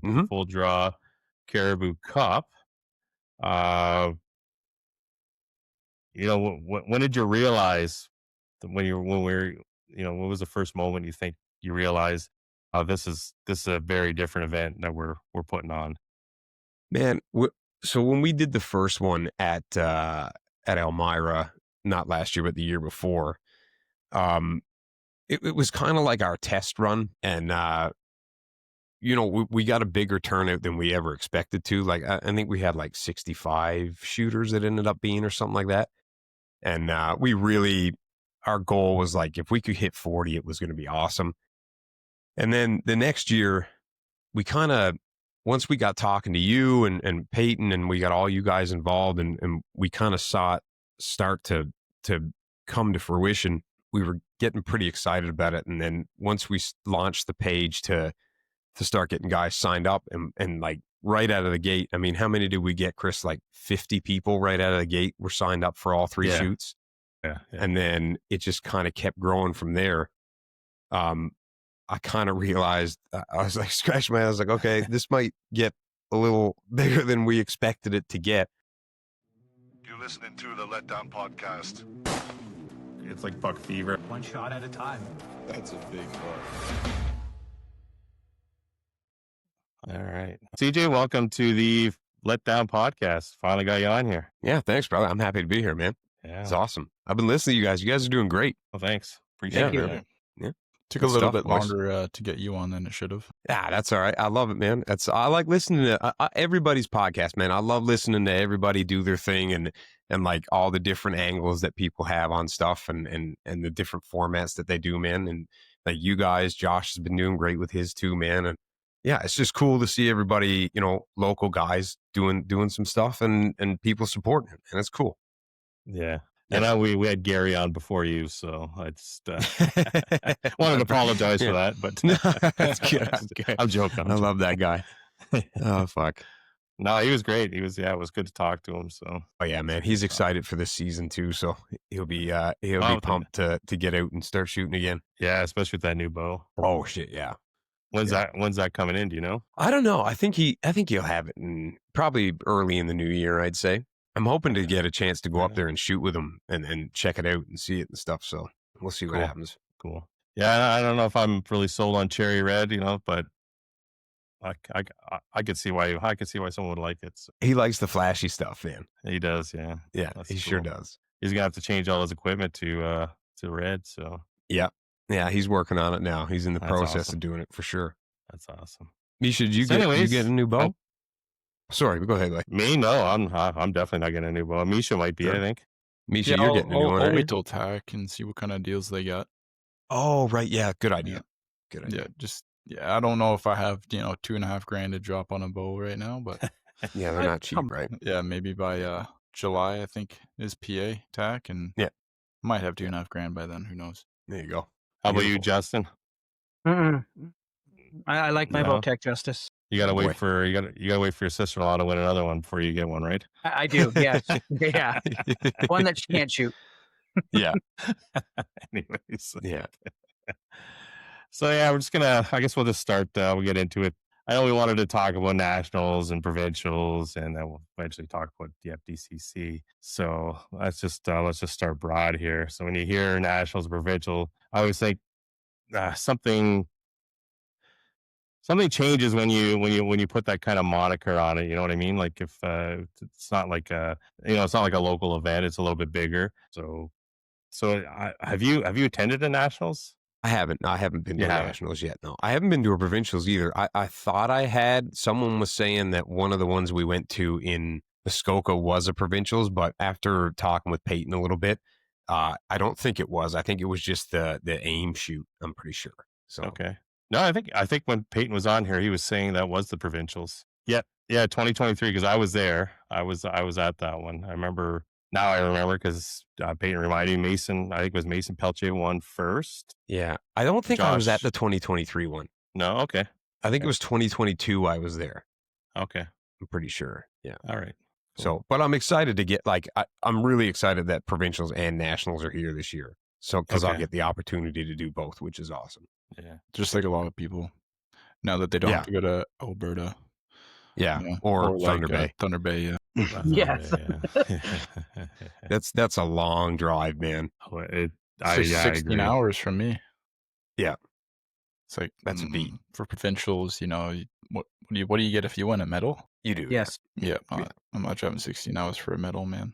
Mm-hmm. Full Draw Caribou Cup. When did you realize that when what was the first moment you think you realized, oh, this is a very different event that we're putting on? Man, so when we did the first one at Elmira, not last year, but the year before, it was kind of like our test run. And, we got a bigger turnout than we ever expected to. Like, I think we had like 65 shooters that ended up being or something like that. And our goal was like, if we could hit 40, it was going to be awesome. And then the next year, we kind of, once we got talking to you and Peyton, and we got all you guys involved, and we kind of saw it start to come to fruition, we were getting pretty excited about it. And then once we launched the page to start getting guys signed up, and like right out of the gate, I mean, how many did we get, Chris? Like 50 people right out of the gate were signed up for all three shoots. Yeah. And then it just kind of kept growing from there. I kind of realized, I was like, scratching my head. I was like, okay, this might get a little bigger than we expected it to get. You're listening to the Letdown Podcast. It's like buck fever. One shot at a time. That's a big buck. All right. CJ, welcome to the Letdown Podcast. Finally got you on here. Yeah, thanks, brother. I'm happy to be here, man. Yeah. It's awesome. I've been listening to you guys. You guys are doing great. Well, thanks. Appreciate it. Yeah. Took a little bit longer to get you on than it should have. Yeah, that's all right. I love it, man. I like listening to everybody's podcast, man. I love listening to everybody do their thing and like all the different angles that people have on stuff and the different formats that they do, man. And like you guys, Josh has been doing great with his too, man. And yeah, it's just cool to see everybody, local guys doing some stuff and people supporting it. And it's cool. Yeah. I know we had Gary on before you, so I just wanted to apologize for that. But that's good. Okay. I'm joking. I love that guy. Oh, fuck. No, he was great. It was good to talk to him. So, oh yeah, man, he's excited for this season too. So he'll be pumped to get out and start shooting again. Yeah, especially with that new bow. Oh shit, yeah. When's that coming in? Do you know? I don't know. I think he'll have it probably early in the new year, I'd say. I'm hoping to get a chance to go up there and shoot with him and check it out and see it and stuff. So we'll see what happens. Cool. Yeah, I don't know if I'm really sold on cherry red, but I could see why someone would like it. So. He likes the flashy stuff, man. He does, yeah. Yeah, he sure does. He's gonna have to change all his equipment to red. So yeah, he's working on it now. He's in the process of doing it for sure. That's awesome. Misha, did you get a new bow? Sorry, go ahead. Me? No, I'm definitely not getting a new bow. Misha might be, I think. Misha, you're getting a new one. I'll wait till TAC and see what kind of deals they got. Oh, right. Yeah, good idea. Good idea. Yeah, I don't know if I have, $2,500 to drop on a bow right now, but yeah, they're not cheap, right? Yeah, maybe by July, I think is PA TAC, and might have $2,500 by then. Who knows? There you go. How about you, Justin? I like my bow tech, Justice. You gotta wait for your sister-in-law to win another one before you get one, right? I do, yes. Yeah. One that she can't shoot. Yeah. Anyways. Yeah. So yeah, we're just I guess we'll just start, we'll get into it. I know we wanted to talk about nationals and provincials, and then we'll eventually talk about the FDCC. So let's just start broad here. So when you hear nationals, provincial, I always think something changes when you put that kind of moniker on it. You know what I mean? Like if it's not like it's not like a local event. It's a little bit bigger. So have you attended the nationals? I haven't been to nationals yet. No, I haven't been to a provincials either. I thought I had. Someone was saying that one of the ones we went to in Muskoka was a provincials, but after talking with Peyton a little bit, I don't think it was. I think it was just the AIM shoot. I'm pretty sure. So okay. No, I think when Peyton was on here, he was saying that was the provincials. Yeah, 2023, because I was there. I was at that one. I remember because Peyton reminded me. Mason, I think it was Mason Peltier won first. Yeah, I don't think I was at the 2023 one. No, okay. I think it was 2022. I was there. Okay, I'm pretty sure. Yeah. All right. Cool. So, but I'm excited to get I'm really excited that provincials and nationals are here this year. So, because I'll get the opportunity to do both, which is awesome. Yeah, just like a lot of people. now that they don't Yeah. have to go to Alberta. Yeah. Or Thunder Bay. Thunder Bay, yeah. Yes. That's a long drive, man. It's I 16 agree. hours from me. Yeah. It's like That's a beat. for provincials. What do you get if you win a medal? You do. Yes. Yeah, I'm not driving 16 hours for a medal, man.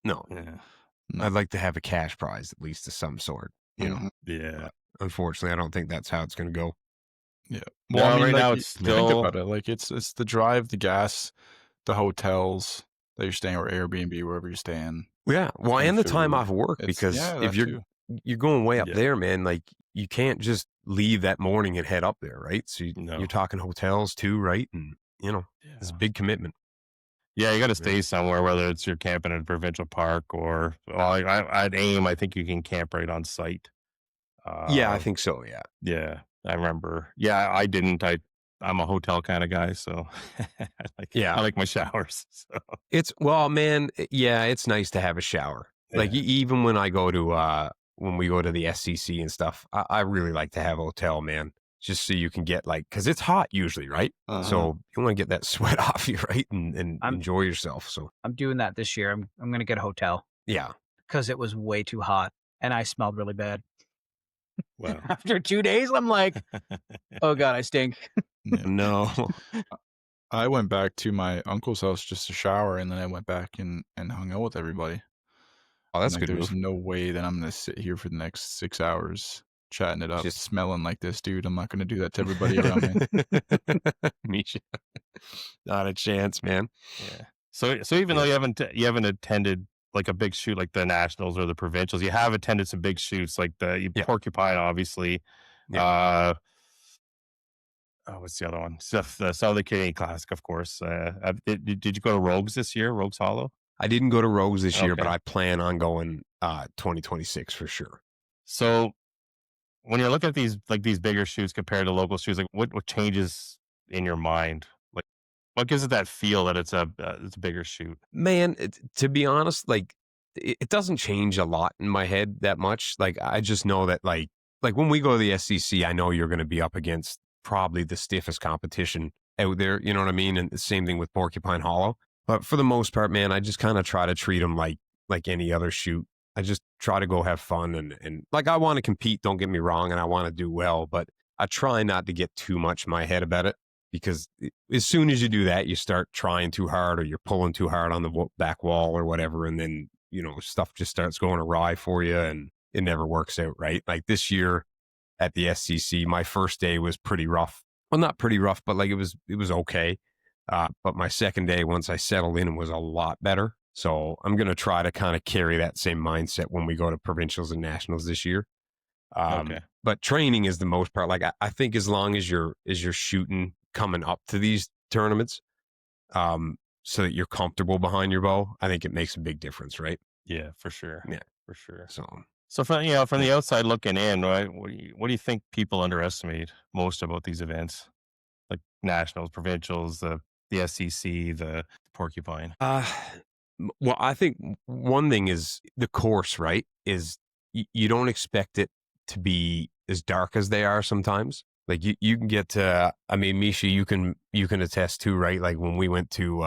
No. Yeah. No. I'd like to have a cash prize at least of some sort. You know. Yeah. But unfortunately, I don't think that's how it's going to go. Yeah. No, Well, I mean, right like, now it's think still- about it. Like it's the drive, the gas, the hotels that you're staying, or Airbnb, wherever you're staying. Yeah. Well, and the time food. off work, It's- because yeah, if that you're going way up Yeah. there, man, like you can't just leave that morning and head up there, right? So No. you're talking hotels too, right? And it's a big commitment. Yeah, you got to stay somewhere, whether it's you're camping at a provincial park or, well, I'd aim. I think you can camp right on site. Yeah, I think so. Yeah. Yeah, I remember. Yeah, I didn't. I'm a hotel kind of guy, so I like my showers. So. It's it's nice to have a shower. Like even when I go to when we go to the SCC and stuff, I really like to have a hotel, man, just so you can get because it's hot usually, right? So you want to get that sweat off you, right, and enjoy yourself. So I'm doing that this year. I'm going to get a hotel. Yeah, because it was way too hot and I smelled really bad. Wow. After 2 days, I'm like, oh God, I stink. No. I went back to my uncle's house just to shower, and then I went back and hung out with everybody. Oh, that's good. There's no way that I'm going to sit here for the next 6 hours chatting it up, just smelling like this, dude. I'm not going to do that to everybody around me. Misha, not a chance, man. Yeah. So even though you haven't attended like a big shoot like the nationals or the provincials, you have attended some big shoots like the Porcupine, obviously. Yeah. What's the other one? The Southern Canadian Classic, of course. Did you go to Rogues this year? Rogues Hollow? I didn't go to Rogues this year, but I plan on going 2026 for sure. So when you're looking at these bigger shoots compared to local shoots, like what changes in your mind? Like what gives it that feel that it's a bigger shoot? Man, to be honest, like it doesn't change a lot in my head that much. Like I just know that like when we go to the SCC, I know you're going to be up against probably the stiffest competition out there. You know what I mean? And the same thing with Porcupine Hollow. But for the most part, man, I just kind of try to treat them like any other shoot. I just try to go have fun and like I want to compete. Don't get me wrong, and I want to do well, but I try not to get too much in my head about it, because as soon as you do that, you start trying too hard or you're pulling too hard on the back wall or whatever, and then stuff just starts going awry for you, and it never works out right. Like this year at the SCC, my first day was pretty rough. Well, not pretty rough, but like it was okay. But my second day, once I settled in, was a lot better. So I'm going to try to kind of carry that same mindset when we go to provincials and nationals this year. But training is the most part. Like I think as long as you're shooting coming up to these tournaments, so that you're comfortable behind your bow, I think it makes a big difference, right? Yeah, for sure. Yeah, for sure. So from the outside looking in, right, what do you think people underestimate most about these events, like nationals, provincials, the SCC, the Porcupine? Well, I think one thing is the course, right? Is you don't expect it to be as dark as they are sometimes. Like you can get to, I mean, Misha, you can attest to, right? Like when we went to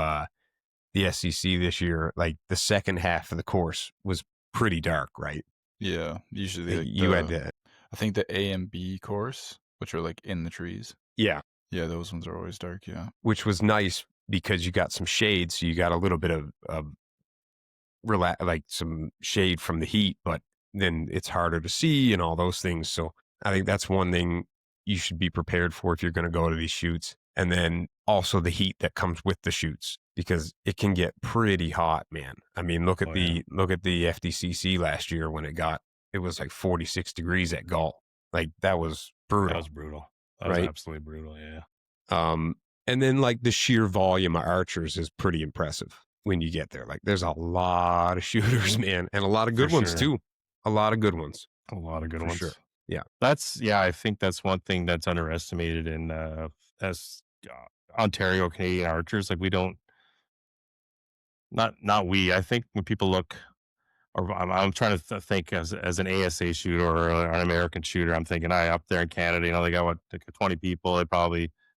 the SCC this year, like the second half of the course was pretty dark, right? Yeah, usually you had to. I think the A and B course, which are like in the trees. Yeah, those ones are always dark. Yeah, which was nice because you got some shade, so you got a little bit of like some shade from the heat, but then it's harder to see and all those things. So I think that's one thing you should be prepared for if you're going to go to these shoots. And then also the heat that comes with the shoots, because it can get pretty hot, man. I mean, look at the FDCC last year when it was like 46 degrees at Galt. Like that was brutal. That was brutal. That was absolutely brutal. Yeah. And then like the sheer volume of archers is pretty impressive when you get there. Like there's a lot of shooters, man, and a lot of good ones too. A lot of good ones. A lot of good ones. Sure. Yeah. I think that's one thing that's underestimated in as Ontario Canadian archers. Like we don't, not we. I think when people look or I'm trying to think as an ASA shooter or an American shooter. I'm thinking, up there in Canada, they got like 20 people.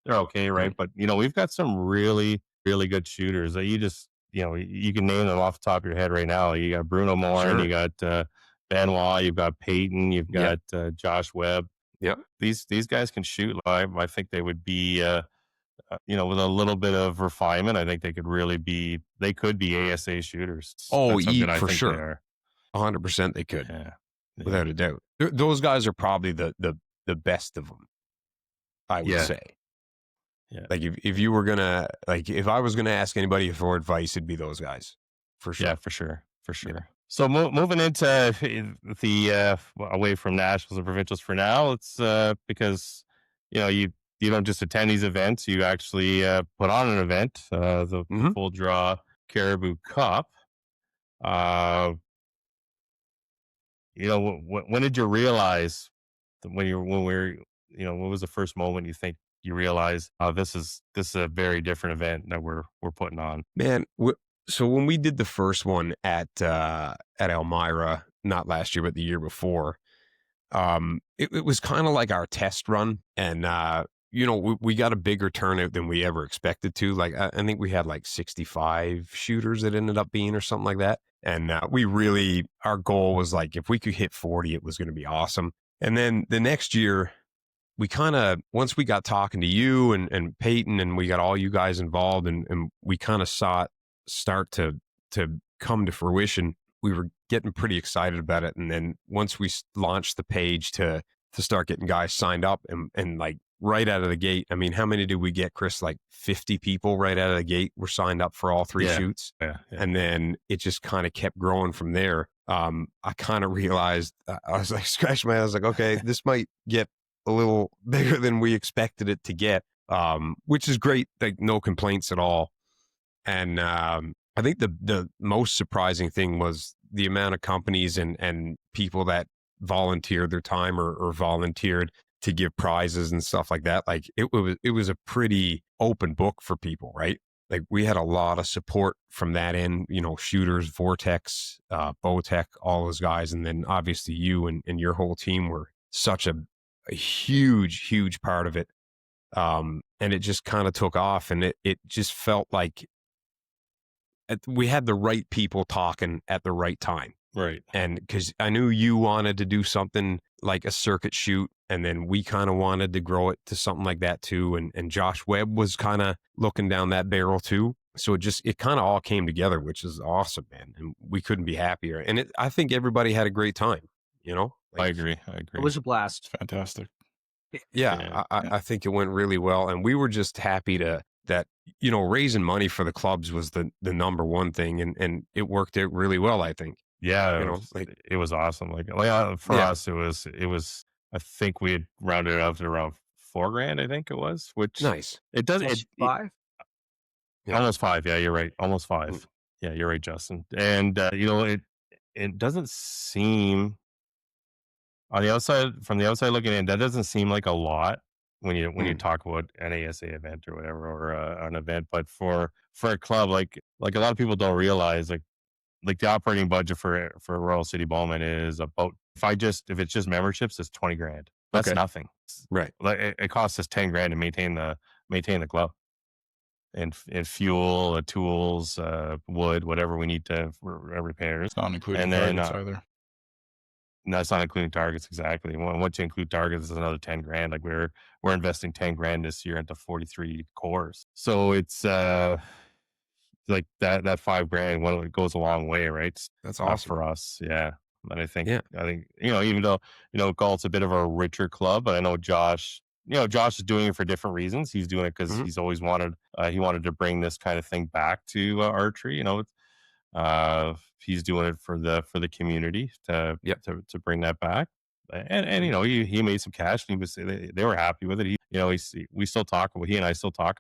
They're okay, right? But we've got some really, really good shooters that you can name them off the top of your head right now. You got Bruno Morin, you got Benoit, you've got Peyton, you've got Josh Webb. Yeah. These guys can shoot. I think they would be, with a little bit of refinement, I think they could be ASA shooters. Oh, That's how good I for think sure. they are. 100% they could, Yeah. without a doubt. Those guys are probably the best of them, I would say. Yeah. Like if you were gonna, like if I was gonna ask anybody for advice, it'd be those guys, for sure. Yeah, for sure. Yeah. So moving into the away from nationals and provincials for now, it's because you don't just attend these events; you actually put on an event, the Full Draw Caribou Cup. When did you realize that what was the first moment you realized, this is a very different event that we're putting on? Man, so when we did the first one at Elmira, not last year but the year before, it was kind of like our test run, and we got a bigger turnout than we ever expected to. Like I think we had like 65 shooters that ended up being or something like that, and our goal was like if we could hit 40, it was going to be awesome. And then the next year, we kind of, once we got talking to you and Peyton, and we got all you guys involved, and we kind of saw it start to come to fruition, we were getting pretty excited about it. And then once we launched the page to start getting guys signed up, and like right out of the gate, I mean, how many did we get, Chris? Like 50 people right out of the gate were signed up for all three shoots. Yeah. And then it just kind of kept growing from there. I kind of realized, I was like, scratching my head. I was like, okay, this might get a little bigger than we expected it to get, which is great. Like no complaints at all. And I think the most surprising thing was the amount of companies and people that volunteered their time or volunteered to give prizes and stuff like that. Like it was a pretty open book for people, right? Like we had a lot of support from that end, shooters, Vortex, Bowtech, all those guys. And then obviously you and your whole team were such a huge, huge part of it. And it just kind of took off, and it just felt like we had the right people talking at the right time. Right. And because I knew you wanted to do something like a circuit shoot, and then we kind of wanted to grow it to something like that too. And Josh Webb was kind of looking down that barrel too. So it kind of all came together, which is awesome, man. And we couldn't be happier. And I think everybody had a great time, Like, I agree. It was a blast. Fantastic. Yeah, I think it went really well. And we were just happy that raising money for the clubs was the number one thing. And it worked out really well, I think. Yeah, it was awesome. For us, it was. I think we had rounded it up to around $4,000. I think it was, which nice. It does $5. Almost $5. Yeah, you're right. Almost $5. Yeah, you're right, Justin. And it doesn't seem from the outside looking in, that doesn't seem like a lot when you talk about an ASA event or whatever, or an event. But for a club, like a lot of people don't realize, like the operating budget for Royal City Bowman is about, if it's just memberships, it's $20,000. That's nothing. Right. Like it costs us $10,000 to maintain the club, and fuel, tools, wood, whatever we need to for repairs. It's not including targets either. No, it's not including targets, exactly. Once you include targets, it's another $10,000. Like we're investing $10,000 this year into 43 cores. So it's like that $5,000, well, it goes a long way, right? That's awesome for us. Yeah. But I think even though Galt's a bit of a richer club, but I know Josh is doing it for different reasons. He's doing it because he's always wanted to bring this kind of thing back to archery. He's doing it for the community to bring that back. And he made some cash, and they were happy with it. He and I still talk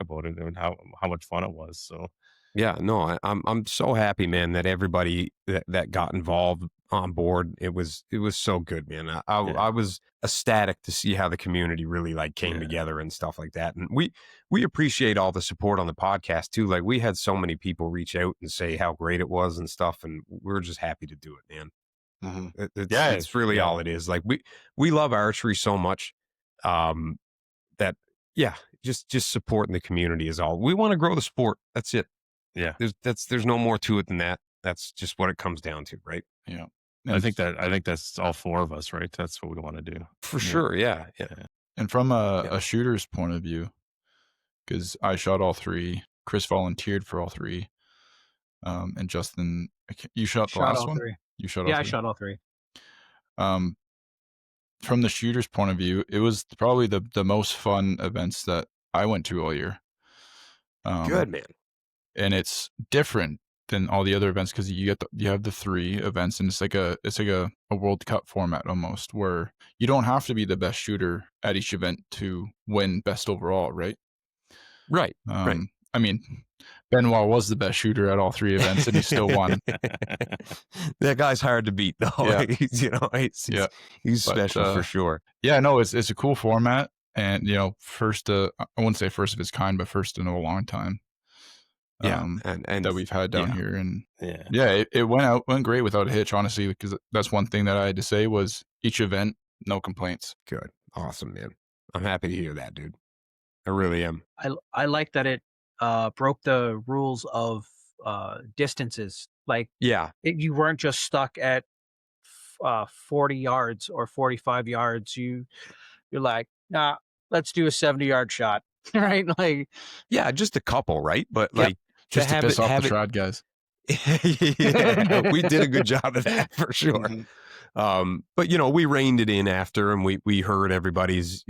about it and how much fun it was. So yeah, no, I'm so happy, man, that everybody that got involved on board. It was so good, man. I was ecstatic to see how the community really like came together and stuff like that. And we appreciate all the support on the podcast too. Like we had so many people reach out and say how great it was and stuff, and we're just happy to do it, man. It's really all it is. Like we love archery so much that just supporting the community is all. We want to grow the sport. That's it. Yeah. There's no more to it than that. That's just what it comes down to, right? Yeah. I think that's all four of us, right? That's what we want to do. For sure. Yeah. And from a shooter's point of view, because I shot all three, Chris volunteered for all three. And Justin, you shot the last one? Three. You shot all three? I shot all three. From the shooter's point of view, it was probably the most fun events that I went to all year. Good, man. And it's different than all the other events because you have the three events, and it's like a World Cup format almost, where you don't have to be the best shooter at each event to win best overall, right? Right. Right. I mean, Benoit was the best shooter at all three events, and he still won. That guy's hard to beat, though. Yeah. He's special for sure. Yeah, no, it's a cool format, and first, I wouldn't say first of its kind, but first in a long time. And that we've had down here, and it went great without a hitch, honestly, because that's one thing that I had to say was each event, no complaints. Good, awesome, man. I'm happy to hear that, dude. I really am. I like that it broke the rules of distances. Like, you weren't just stuck at 40 yards or 45 yards. You're like, nah, let's do a 70-yard shot, right? Like, just a couple, right? But like, just to piss off the trad guys. We did a good job of that for sure. But we reined it in after, and we heard everybody's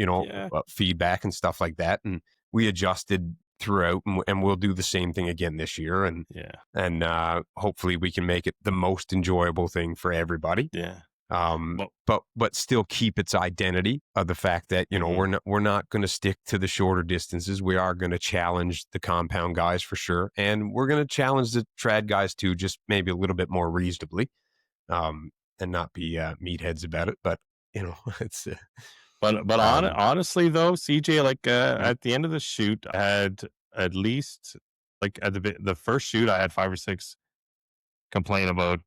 feedback and stuff like that, and we adjusted throughout, and we'll do the same thing again this year, and hopefully we can make it the most enjoyable thing for everybody. But still keep its identity of the fact that we're not going to stick to the shorter distances. We are going to challenge the compound guys for sure, and we're going to challenge the trad guys too, just maybe a little bit more reasonably, and not be meatheads about it. But it's. Honestly though, CJ, like at the end of the shoot, I had at least like at the first shoot, I had 5 or 6 complain about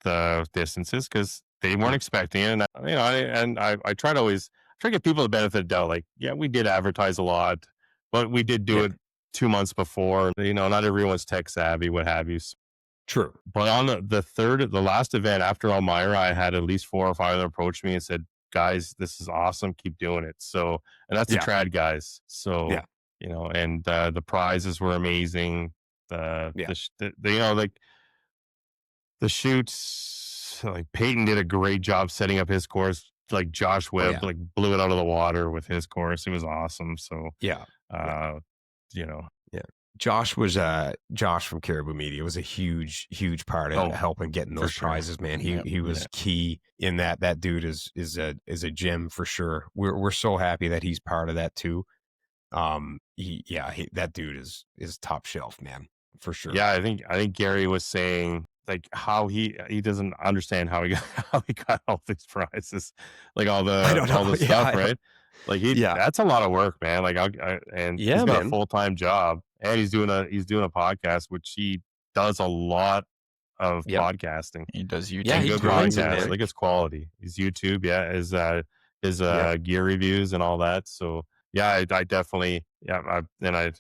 the distances because they weren't expecting it, and I try to get people the benefit of the doubt. Like, we did advertise a lot, but we did do it 2 months before. Not everyone's tech savvy, what have you. True. But on the last event after Elmira, I had at least 4 or 5 that approached me and said, guys, this is awesome, keep doing it. So, and that's the trad guys. So, and the prizes were amazing. The shoots, like Peyton did a great job setting up his course. Like Josh Webb, like blew it out of the water with his course. It was awesome. So Josh was Josh from Caribou Media was a huge part of helping getting those prizes, man. He was key in that. That dude is a gem for sure. We're so happy that he's part of that too. That dude is top shelf, man, for sure. Yeah, I think Gary was saying like how he doesn't understand how he got all these prizes, like all the stuff, right? Like that's a lot of work, man. Like he's got a full-time job, and he's doing a podcast, which he does a lot of podcasting. He does YouTube. Yeah, good podcast. Like it's quality. His YouTube, his gear reviews and all that. So I definitely I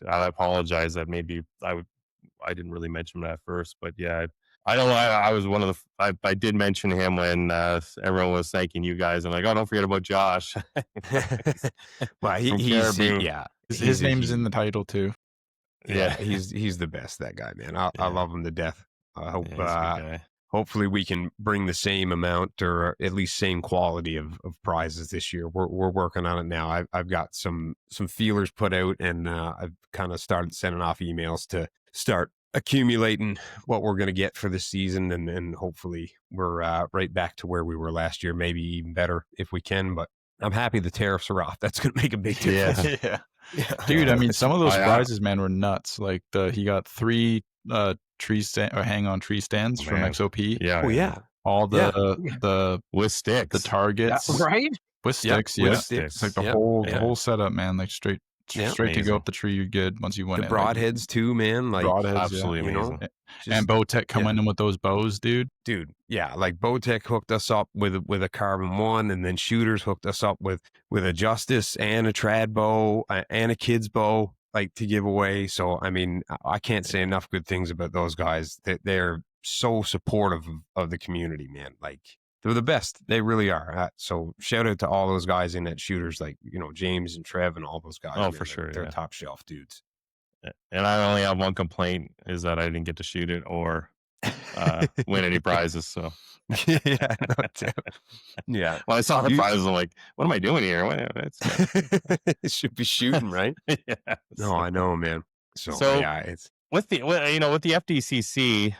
apologize that maybe I didn't really mention him at first, but I don't know. I was one of I did mention him when everyone was thanking you guys. I'm like, oh, don't forget about Josh. Well, his name's in the title too. Yeah, he's the best. That guy, man. I love him to death. I hope hopefully we can bring the same amount or at least same quality of prizes this year. We're working on it now. I've got some feelers put out, and I've kind of started sending off emails to start accumulating what we're going to get for this season, and hopefully we're right back to where we were last year, maybe even better if we can. But I'm happy the tariffs are off. That's going to make a big difference. Yeah. Dude, I mean, some of those prizes, man, were nuts. Like he got 3 hang-on tree stands from XOP. Yeah. all the with sticks, the targets, right? With sticks, yeah. With sticks. It's like the whole setup, man. Like straight to go up the tree, you're good once you went the in. broadheads too, man. Like broadheads, absolutely amazing. And Bowtech coming in with those bows, dude. Yeah, like Bowtech hooked us up with a carbon 1, and then Shooters hooked us up with a Justice and a trad bow and a kid's bow, like, to give away. So I mean, I can't say enough good things about those guys. They're so supportive of the community, man. Like, they're the best. They really are. So shout out to all those guys in that Shooters, like, James and Trev and all those guys. Oh, man. for sure. They're top shelf dudes. And I only have one complaint, is that I didn't get to shoot it or win any prizes. So yeah, yeah. When I saw the prizes, I'm like, what am I doing here? It should be shooting, right? Yeah. No, I know, man. So yeah, it's with the FDCC,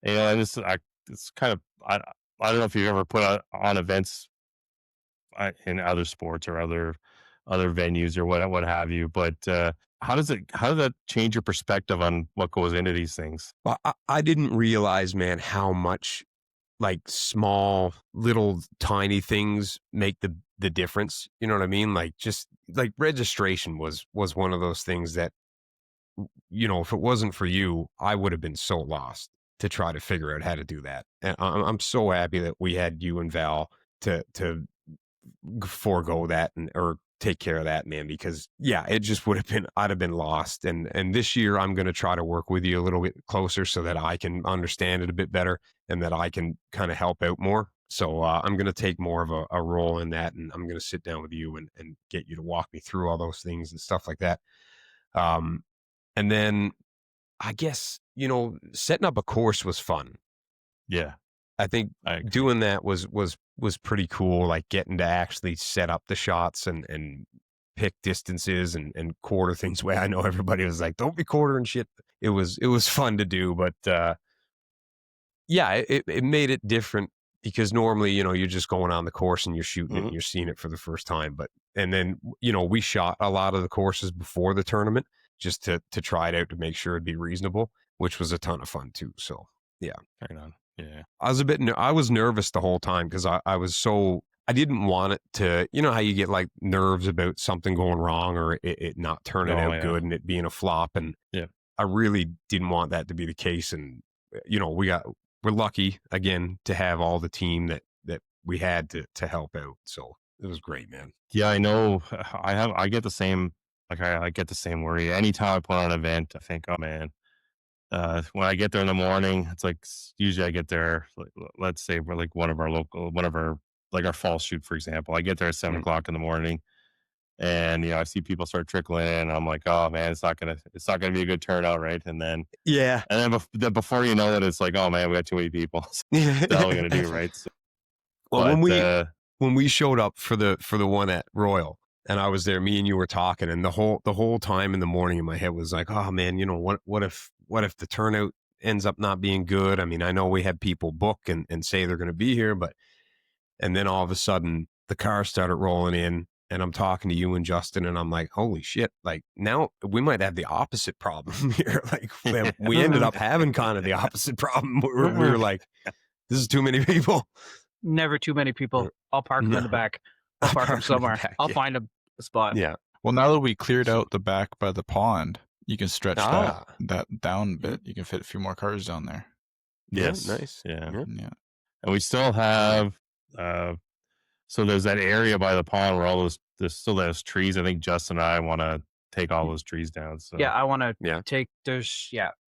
and it's kind of, I don't know if you've ever put on events in other sports or other venues or what have you, but how does that change your perspective on what goes into these things? Well, I didn't realize, man, how much, like, small little tiny things make the difference. You know what I mean? Like, just like registration was one of those things that, if it wasn't for you, I would have been so lost to try to figure out how to do that. And I'm so happy that we had you and Val to forego that or take care of that, man, because it just would have been, I'd have been lost. And this year I'm going to try to work with you a little bit closer so that I can understand it a bit better and that I can kind of help out more. So I'm going to take more of a role in that, and I'm going to sit down with you and get you to walk me through all those things and stuff like that. And then I guess, setting up a course was fun. Yeah. I think doing that was pretty cool, like getting to actually set up the shots and pick distances and quarter things away. I know everybody was like, don't be quartering shit. It was fun to do, but it made it different because normally, you're just going on the course and you're shooting it and you're seeing it for the first time. And then, we shot a lot of the courses before the tournament just to try it out to make sure it'd be reasonable, which was a ton of fun too. So yeah. Right on. Yeah. I was nervous the whole time because I didn't want it to, how you get like nerves about something going wrong or it not turning out good and it being a flop. And I really didn't want that to be the case. And, we're lucky again to have all the team that we had to help out. So it was great, man. Yeah, I know. I get the same, like I get the same worry. Anytime I put on an event, I think, oh man, when I get there in the morning, it's like, usually I get there, let's say we're like our fall shoot, for example. I get there at 7:00 in the morning and, I see people start trickling in and I'm like, oh man, it's not going to be a good turnout. Right. And then, before you know it, it's like, oh man, we got too many people. So that's all we're going to do. Right. So, well, when we showed up for the one at Royal, and I was there, me and you were talking, and the whole time in the morning in my head was like, oh man, what if the turnout ends up not being good? I mean, I know we had people book and say they're going to be here, and then all of a sudden the cars started rolling in and I'm talking to you and Justin and I'm like, holy shit, like now we might have the opposite problem here. Like we ended up having kind of the opposite problem. We were like, this is too many people. Never too many people. I'll park them in the back. I'll park them somewhere. I'll find a spot. Yeah. Well, now that we cleared out the back by the pond, you can stretch that down a bit. You can fit a few more cars down there. Yes. Nice. Yeah. And we still have, so there's that area by the pond where there's still those trees. I think Justin and I want to take all those trees down. So I want to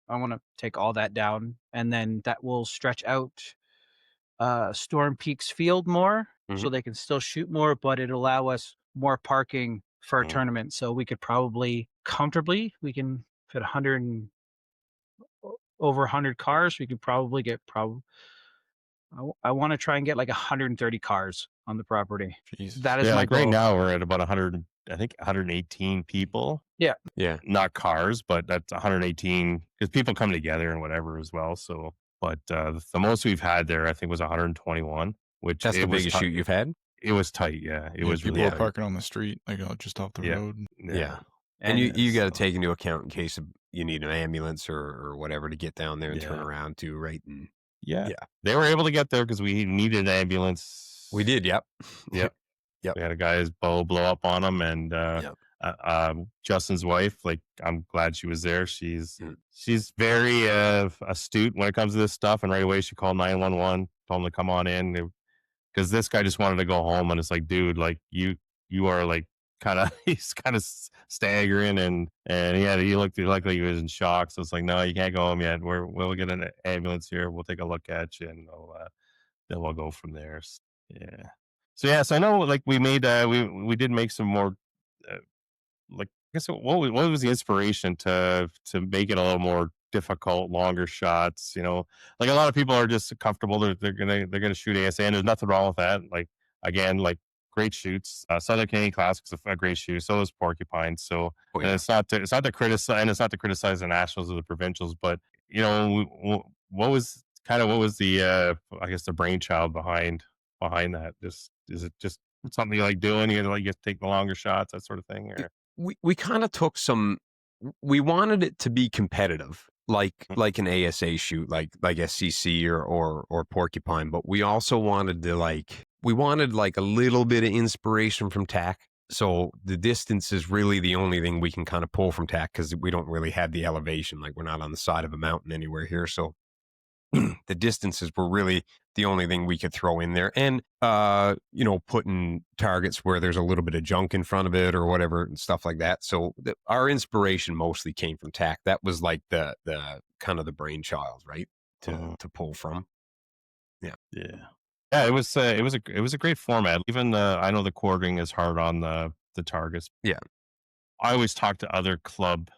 I want to take all that down, and then that will stretch out Storm Peaks Field more, so they can still shoot more, but it'll allow us more parking for a tournament. So we could probably comfortably, we can fit over 100 cars. We could probably get I want to try and get like 130 cars on the property. Jesus. That is my goal. Right now we're at about 100, I think 118 people. Yeah. Not cars, but that's 118 because people come together and whatever as well. So, but the most we've had there, I think, was 121. Which that's the biggest shoot you've had. It was tight. Yeah, it was. People really were parking on the street, like just off the road. Yeah. And you got to take into account in case you need an ambulance or whatever to get down there and turn around too, right? And Yeah. They were able to get there because we needed an ambulance. We did. Yep. Yep. We had a guy's bow blow up on him, and Justin's wife, like, I'm glad she was there. She's very astute when it comes to this stuff, and right away she called 911, told him to come on in, because this guy just wanted to go home, and it's like, dude, like, you are like he's kind of staggering, and he looked like he was in shock. So it's like, no, you can't go home yet. We'll get an ambulance here. We'll take a look at you, and then we'll go from there. So I know, like, we made we did make some more like, I guess, what was the inspiration to make it a little more difficult, longer shots? Like, a lot of people are just comfortable. They're gonna shoot ASA, and there's nothing wrong with that. Like, again, like, great shoots. Southern Canadian Classics a great shoot. So is Porcupine. So and it's not to criticize the nationals or the provincials, but what was the I guess the brainchild behind that? Is it just something you like doing? You like, just take the longer shots, that sort of thing? Or we kind of took we wanted it to be competitive, like an ASA shoot, like SCC or Porcupine, but we also wanted to a little bit of inspiration from TAC. So the distance is really the only thing we can kind of pull from TAC, because we don't really have the elevation. Like, we're not on the side of a mountain anywhere here. So the distances were really the only thing we could throw in there. And, putting targets where there's a little bit of junk in front of it or whatever and stuff like that. So our inspiration mostly came from TAC. That was like the kind of the brainchild, right? To pull from. Yeah. Yeah, it was a great format. Even I know the quartering is hard on the targets. Yeah, I always talk to other club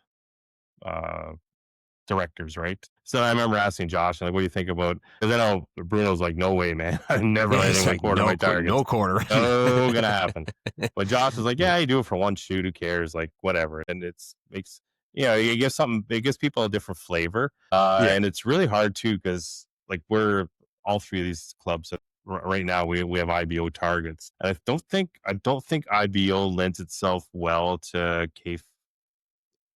directors, right? So I remember asking Josh, like, what do you think about? Because I know Bruno's like, no way, man. I never let anyone quarter my targets. No quarter. No gonna happen. But Josh was like, yeah, you do it for one shoot. Who cares? Like, whatever. And it gives people a different flavor. And it's really hard too, because, like, we're all three of these clubs right now, we have IBO targets, and I don't think IBO lends itself well to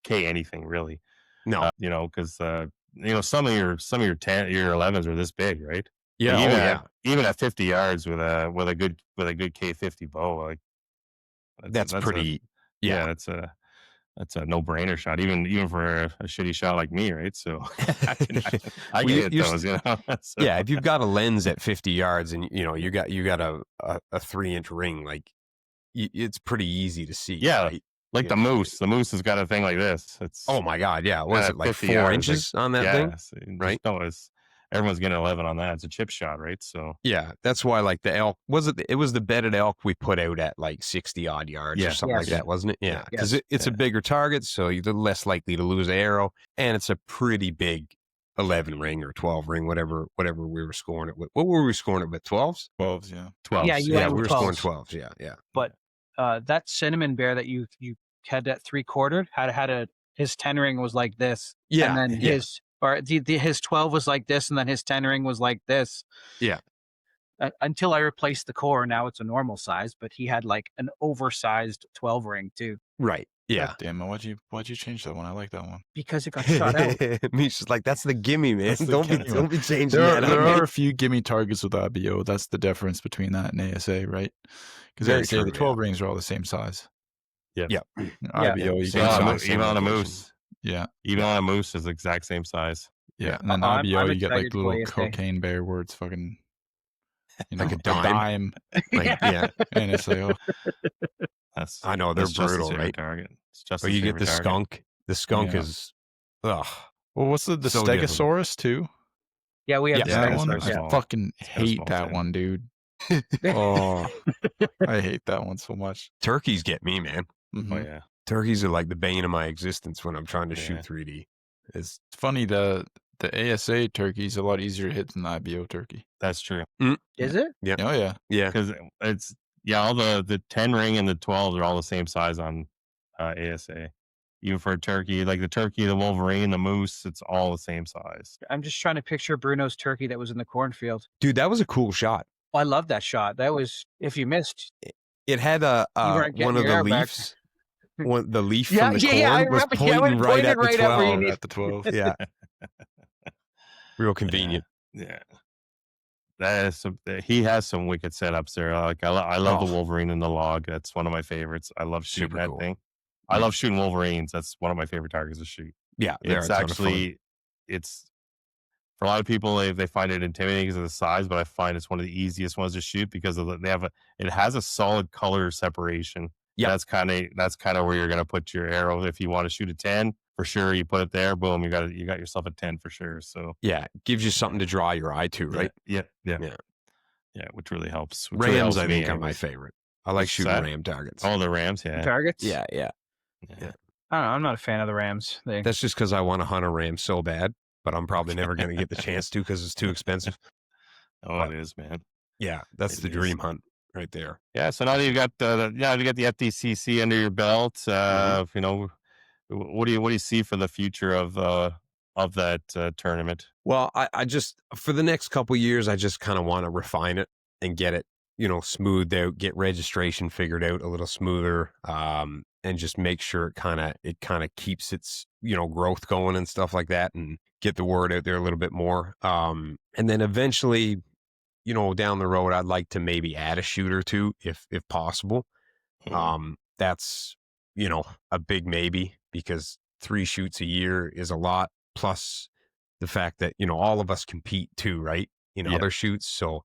K anything really. No, because some of your 11s are this big, right? Yeah, like, even at 50 yards with a good K50 bow, like, that's pretty. That's a no-brainer shot, even for a shitty shot like me, right? So I can hit those, So. Yeah, if you've got a lens at 50 yards and you got a 3-inch ring, like, it's pretty easy to see. Yeah, right? Like the Moose. The Moose has got a thing like this. It's, oh my God, yeah. What is it, like 4 inches on that thing? Right? No, everyone's getting 11 on that. It's a chip shot, right? So yeah, that's why, like, the elk it was the bedded elk we put out at like 60 odd yards or something like that, wasn't it? Yeah, because it's a bigger target, so you're less likely to lose the arrow, and it's a pretty big 11 ring or 12 ring, whatever we were scoring it with. What were we scoring it with? 12s? 12s, yeah. 12s. Yeah, we were scoring 12s. Yeah. But that cinnamon bear that you had that 3/4 had his 10 ring was like this. Yeah. And then his 12 was like this, and then his 10 ring was like this. Yeah. Until I replaced the core, now it's a normal size, but he had like an oversized 12 ring too. Right. Yeah. God damn it, why'd you change that one? I like that one. Because it got shot out. Misha's like, that's the gimme, man. Don't be changing that. There are a few gimme targets with IBO. That's the difference between that and ASA, right? Because ASA, the 12 rings are all the same size. Yeah. IBO, even on a Moose. Yeah. Even on a Moose is the exact same size. Yeah. And then IBO, you get like the little cocaine bear where it's fucking, like a dime. Like, yeah. And it's like, oh. I know, they're brutal, right? Target. It's just or you get the skunk. The skunk is, ugh. Well, what's the Stegosaurus too? Yeah, we have the Stegosaurus. I fucking hate that one, dude. Oh, I hate that one so much. Turkeys get me, man. Mm-hmm. Oh yeah, turkeys are like the bane of my existence when I'm trying to shoot 3D. It's funny, the ASA turkey is a lot easier to hit than the IBO turkey. That's true. Is it? Yeah. Oh yeah. Yeah. Because it's all the 10 ring and the 12s are all the same size on ASA. Even for a turkey, like the turkey, the Wolverine, the Moose, it's all the same size. I'm just trying to picture Bruno's turkey that was in the cornfield. Dude, that was a cool shot. I love that shot. That was, if you missed, it had one of the leaves. The leaf from the corn was pointing right at the 12. At the 12. Yeah. Real convenient. Yeah. That is he has some wicked setups there. Like I love the Wolverine in the log. That's one of my favorites. I love shooting that thing. I love shooting Wolverines. That's one of my favorite targets to shoot. Yeah, it's actually it's for a lot of people they find it intimidating because of the size, but I find it's one of the easiest ones to shoot because of it has a solid color separation. Yeah, that's kind of where you're gonna put your arrow if you want to shoot a 10. For sure, you put it there, boom, you got yourself a 10 for sure. So yeah, gives you something to draw your eye to, right? Yeah, which really helps. Rams, I think, are my favorite. I like shooting ram targets. Oh, the Rams, targets. Yeah. I don't know, I'm not a fan of the Rams. That's just because I want to hunt a ram so bad, but I'm probably never going to get the chance to because it's too expensive. It is, man. Yeah, that's the dream hunt right there. Yeah, so now that you've got the FDCC under your belt, you know. What do you see for the future of that tournament? Well, I just for the next couple years, I just kind of want to refine it and get it, smoothed out, get registration figured out a little smoother, and just make sure it kind of keeps its growth going and stuff like that, and get the word out there a little bit more. And then eventually, down the road, I'd like to maybe add a shoot or two if possible. That's a big maybe, because 3 shoots a year is a lot, plus the fact that all of us compete too, right, in other shoots. So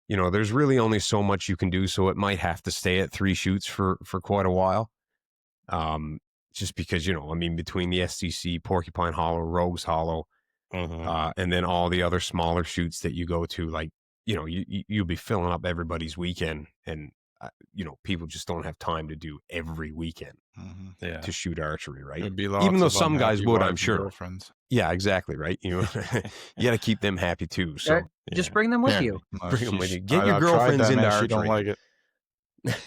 there's really only so much you can do, so it might have to stay at 3 shoots for quite a while, just because between the SCC, Porcupine Hollow, Rogues Hollow, and then all the other smaller shoots that you go to, like you'll be filling up everybody's weekend, and people just don't have time to do every weekend to shoot archery, right? Even though some guys would, I'm sure. Girlfriends. Yeah, exactly, right? You got to keep them happy too. So just bring them with you. Bring them with you. Get your girlfriends into archery. She don't like it.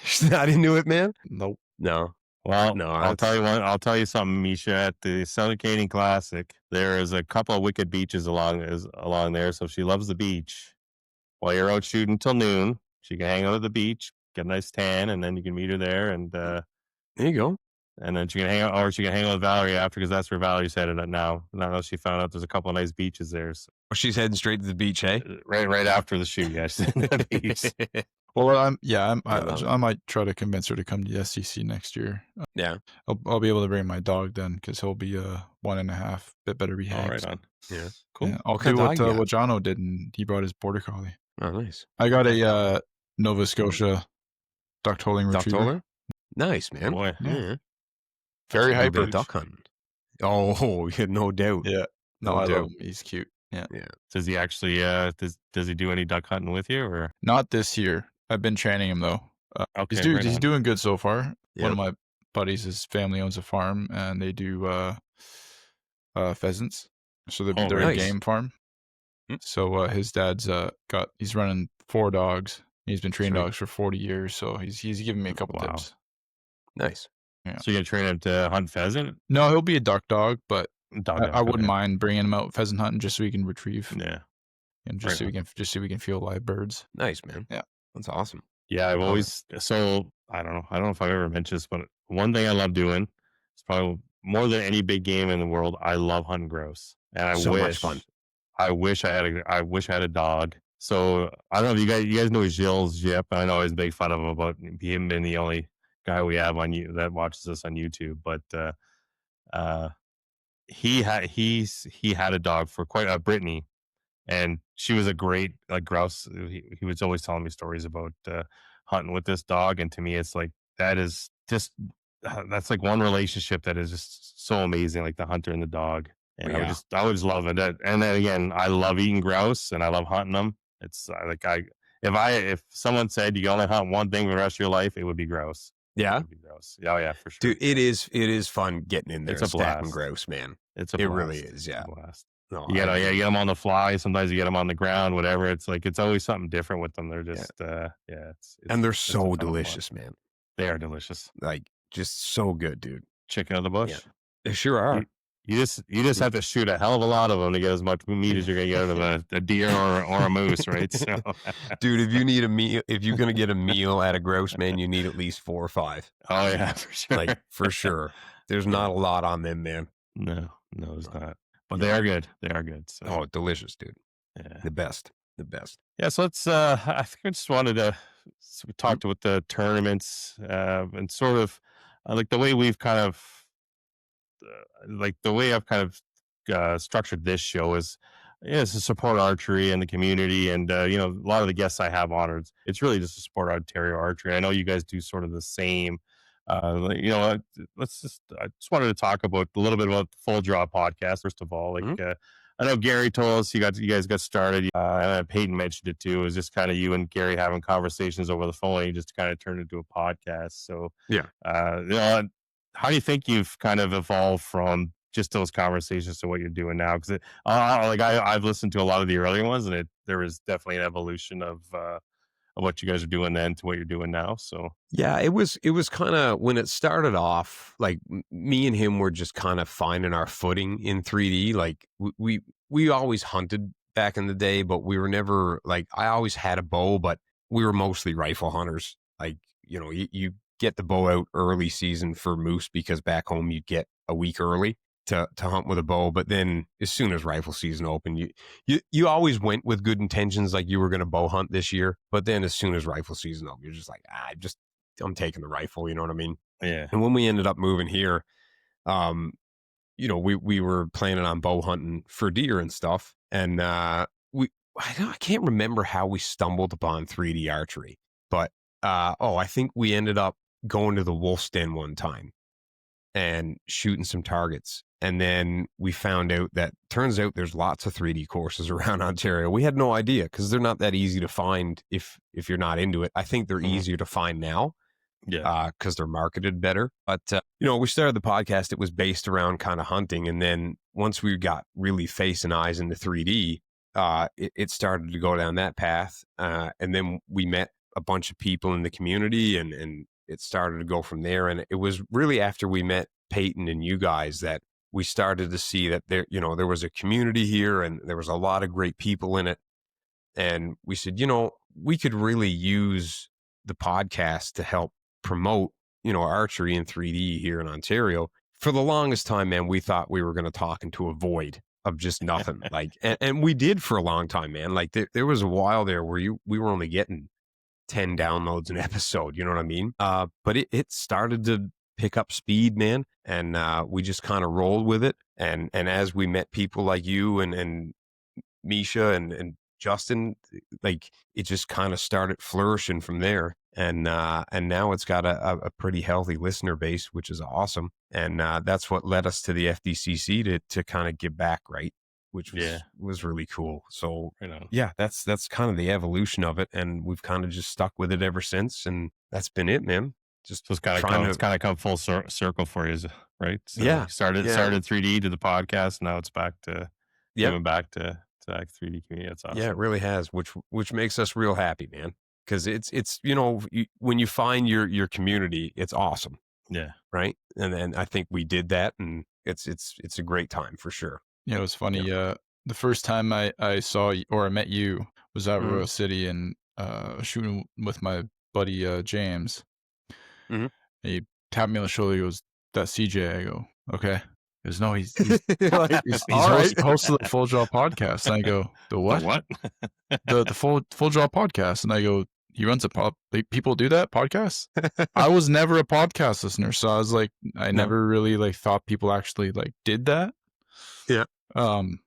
She's not into it, man. Nope. No. Well, no. I'll tell you something, Misha. At the Southern Canadian Classic, there is a couple of wicked beaches along there. So if she loves the beach, while you're out shooting till noon, she can hang out at the beach, get a nice tan, and then you can meet her there. And there you go. And then she can hang out, or she can hang out with Valerie after, because that's where Valerie's headed at now. Now she found out there's a couple of nice beaches there. So. She's heading straight to the beach, hey? Right after the shoot, yes. The beach. Well, I might try to convince her to come to the SCC next year. Yeah, I'll be able to bring my dog then, because he'll be 1.5 bit better behaved. All right on. Yeah, cool. Yeah, I'll do what Jono did, and he brought his border collie. Oh, nice. I got a Nova Scotia duck-tolling retriever. Nice, man. Boy. Yeah. Very hyper. Duck hunting. Oh, yeah, no doubt. Yeah. No, I love him. He's cute. Yeah. Does he actually does he do any duck hunting with you, or not this year? I've been training him though. He's doing good so far. Yep. One of my buddies, his family owns a farm, and they do pheasants. So they're a game farm. So his dad's he's running 4 dogs. He's been training dogs for 40 years, so he's giving me a couple tips. Nice. Yeah. So you're gonna train him to hunt pheasant? No, he'll be a duck dog, but I wouldn't mind bringing him out pheasant hunting just so he can retrieve. Yeah. And just so we can feel live birds. Nice, man. Yeah. That's awesome. Yeah, I've always I don't know if I've ever mentioned this, but one thing I love doing is probably more than any big game in the world. I love hunting grouse, and much fun. I wish I had a dog. So I don't know if you guys know Gilles Jip. I know I always make fun of him about him being the only guy we have that watches us on YouTube, but he had a dog for Brittany, and she was a great grouse. He was always telling me stories about hunting with this dog, and to me, it's like that's like one relationship that is just so amazing, like the hunter and the dog. And I would just love it. And then again, I love eating grouse and I love hunting them. It's like if someone said you can only hunt one thing for the rest of your life, it would be grouse. Yeah. It would be grouse. Oh yeah, for sure. Dude, it is fun getting in there. It's a blast. Grouse, man. It really is. Yeah. It's a blast. No, you get them on the fly. Sometimes you get them on the ground. Whatever. It's like it's always something different with them. They're just and they're so delicious, man. They are delicious. Like just so good, dude. Chicken of the bush. Yeah. They sure are. You just have to shoot a hell of a lot of them to get as much meat as you're gonna get out of a deer or a moose, right? So, dude, if you're gonna get a meal at a grouse, man, you need at least 4 or 5. Oh yeah, for sure. Like for sure. There's not a lot on them, man. No, there's not. But they are good. They are good. So. Oh, delicious, dude. Yeah. The best. Yeah. So let's, I think I just wanted to, so we talked about the tournaments, and sort of like the way we've kind of, like the way I've kind of structured this show is, it's to support archery and the community, and a lot of the guests I have on, it's really just to support Ontario archery. I know you guys do sort of the same. Let's just, I just wanted to talk about a little bit about the Full Draw podcast. First of all, I know Gary told us you guys got started, and Peyton mentioned it too. It was just kind of you and Gary having conversations over the phone. You just kind of turned into a podcast. So yeah, how do you think you've kind of evolved from just those conversations to what you're doing now? Because I've listened to a lot of the earlier ones, and there was definitely an evolution of what you guys are doing then to what you're doing now. So yeah, it was kind of when it started off, like me and him were just kind of finding our footing in 3D. Like we always hunted back in the day, but we were never like, I always had a bow, but we were mostly rifle hunters. Like, you get the bow out early season for moose because back home you'd get a week early to hunt with a bow. But then as soon as rifle season opened, you always went with good intentions, like you were going to bow hunt this year. But then as soon as rifle season opened, you're just like, I'm taking the rifle. You know what I mean? Yeah. And when we ended up moving here, we were planning on bow hunting for deer and stuff. And I can't remember how we stumbled upon 3D archery, but I think we ended up going to the Wolf's Den one time and shooting some targets. And then we found out that turns out there's lots of 3D courses around Ontario. We had no idea because they're not that easy to find if you're not into it. I think they're easier to find now. Yeah. Because they're marketed better. But, we started the podcast. It was based around kind of hunting. And then once we got really face and eyes into 3D, it started to go down that path. And then we met a bunch of people in the community and it started to go from there. And it was really after we met Peyton and you guys that we started to see that there was a community here and there was a lot of great people in it. And we said, we could really use the podcast to help promote, archery in 3D here in Ontario. For the longest time, man, we thought we were going to talk into a void of just nothing. Like, and we did for a long time, man. Like there was a while there where we were only getting 10 downloads an episode. You know what I mean? But it started to pick up speed, man. And we just kind of rolled with it. And as we met people like you and Misha and Justin, like it just kind of started flourishing from there. And now it's got a pretty healthy listener base, which is awesome. And that's what led us to the FDCC to kind of give back, right? Which was really cool. So yeah, that's kind of the evolution of it, and we've kind of just stuck with it ever since. And that's been it, man. Just so it's kind of come full circle for you, right? So yeah, started 3D to the podcast, now it's back to giving back to 3D community. That's awesome. Yeah, it really has, which makes us real happy, man. Because it's when you find your community, it's awesome. Yeah. Right. And then I think we did that, and it's a great time for sure. Yeah, it was funny. The first time I saw you, or I met you, was at Royal City and shooting with my buddy James. Mm-hmm. He tapped me on the shoulder. He goes, "That's CJ." I go, "Okay." He goes, "No, he's host of the Full Draw podcast." And I go, "The what? The what? the Full Draw podcast." And I go, "He runs a people do that podcast?" I was never a podcast listener, so I was like, I never really like thought people actually like did that. Yeah. And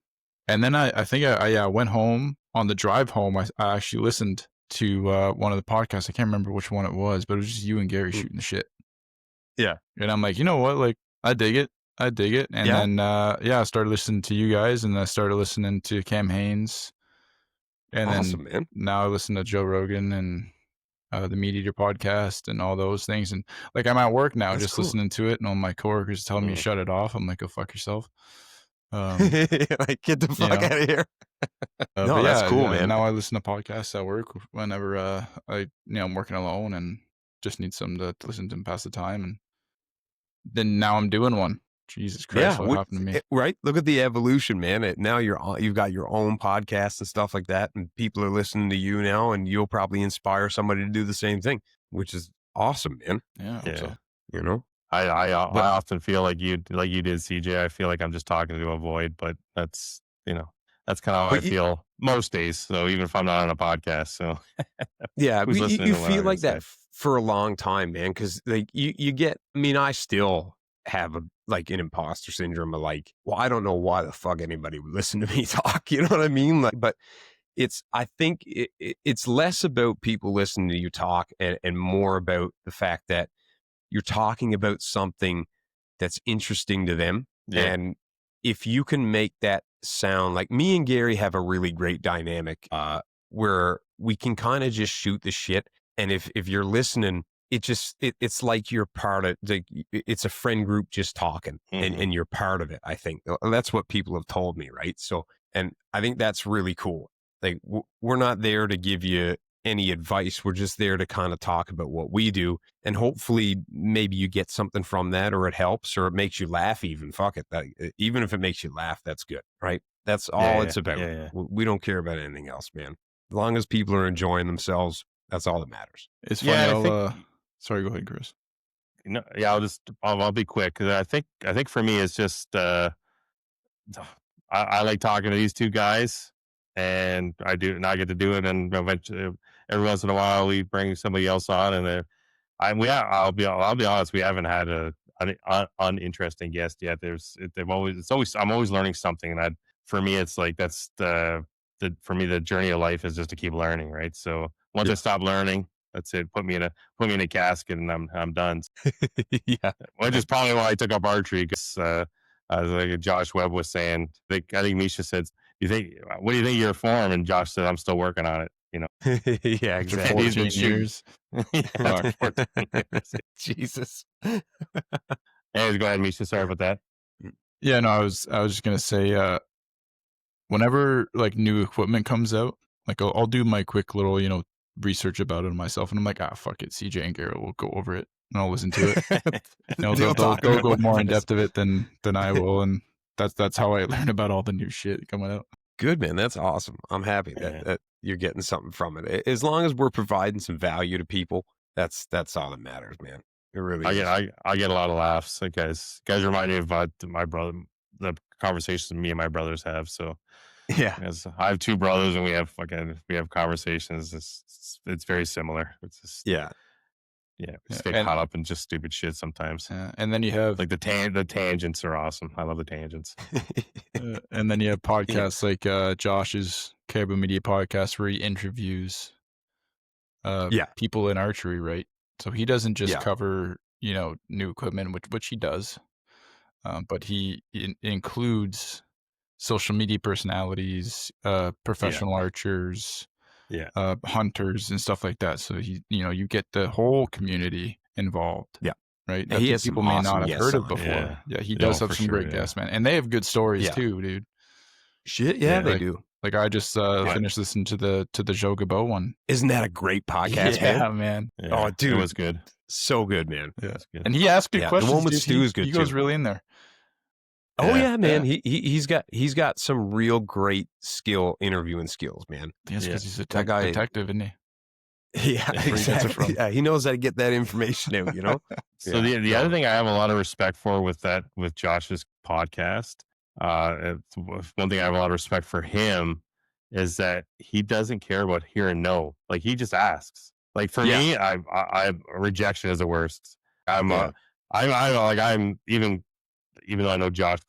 then I think I went home. On the drive home, I actually listened to one of the podcasts. I can't remember which one it was, but it was just you and Gary shooting the shit. Yeah. And I'm like, you know what? Like, I dig it. And then I started listening to you guys, and I started listening to Cam Haines. And awesome, then man. Now I listen to Joe Rogan and the Meat Eater podcast and all those things. And like, I'm at work now, just listening to it, and all my coworkers telling me to shut it off. I'm like, go fuck yourself. Like, get the fuck out of here. No, that's cool, man. Now I listen to podcasts at work whenever I'm working alone and just need something to listen to and pass the time. And then now I'm doing one. Jesus Christ, what happened to me? Right? Look at the evolution, man. Now you've got your own podcast and stuff like that, and people are listening to you now, and you'll probably inspire somebody to do the same thing, which is awesome, man. Yeah. So. I often feel like you did, CJ. I feel like I'm just talking to a void, but that's That's kind of how I feel most days. So even if I'm not on a podcast, so yeah, you feel like that for a long time, man. Because like you get, I mean, I still have like an imposter syndrome of like, well, I don't know why the fuck anybody would listen to me talk. You know what I mean? Like, but I think it's less about people listening to you talk and more about the fact that you're talking about something that's interesting to them. Yeah. And if you can make that sound like me and Gary have a really great dynamic where we can kind of just shoot the shit. And if you're listening, it's like you're part of, like, it's a friend group just talking and you're part of it. I think that's what people have told me. Right. So, and I think that's really cool. Like we're not there to give you any advice. We're just there to kind of talk about what we do. And hopefully maybe you get something from that, or it helps, or it makes you laugh even. Fuck it. Even if it makes you laugh, that's good. Right. That's all it's about. Yeah. We don't care about anything else, man. As long as people are enjoying themselves, that's all that matters. It's funny. Sorry, go ahead, Chris. No, yeah, I'll be quick. Cause I think for me, it's just, I like talking to these two guys, and I get to do it. And eventually, every once in a while, we bring somebody else on, and I'll be honest, we haven't had an uninteresting guest yet. I'm always learning something, and for me, it's like that's for me, the journey of life is just to keep learning, right? So once I stop learning, that's it. Put me in a casket, and I'm done. Yeah, which is probably why I took up archery, because like Josh Webb was saying, I think Misha said, what do you think of your form? And Josh said, I'm still working on it. Yeah, exactly. 14 years. Yeah, 14 years. Jesus. Anyways, go ahead, Misha. Sorry about that. Yeah, no, I was just gonna say, whenever like new equipment comes out, like I'll do my quick little research about it myself, and I'm like, fuck it, CJ and Garrett will go over it, and I'll listen to it. They'll go more in depth of it than I will, and that's how I learn about all the new shit coming out. Good, man. That's awesome. I'm happy that you're getting something from it. As long as we're providing some value to people, that's all that matters, man. It really is. I get a lot of laughs. Like guys remind me of my brother, the conversations me and my brothers have. So yeah, I have two brothers, and we have conversations. It's very similar. It's just we just get caught up in just stupid shit sometimes. And then you have like the tangents are awesome. I love the tangents. And then you have podcasts like Josh's Caribou Media podcast, where he interviews people in archery, right? So he doesn't just cover new equipment, which he does, but he includes social media personalities, professional archers, hunters, and stuff like that. So you get the whole community involved. Yeah. Right. He has people may not have heard of before. Yeah, he does have some great guests, man, and they have good stories too, dude. Shit, they do. Like I just finished listening to the Joe Gabot one. Isn't that a great podcast, man? Yeah, oh, dude, it was good. So good, man. Yeah, good. And he asked good questions. The one with Stu is good. He goes really in there. Oh yeah, man. He's got some real great interviewing skills, man. Yes, because he's a detective, isn't he? Yeah, exactly. Yeah, he knows how to get that information out. So the other thing I have a lot of respect for with Josh's podcast, one thing I have a lot of respect for him is that he doesn't care about hear and no. Like he just asks. Like for me, I rejection is the worst. I'm even though I know Josh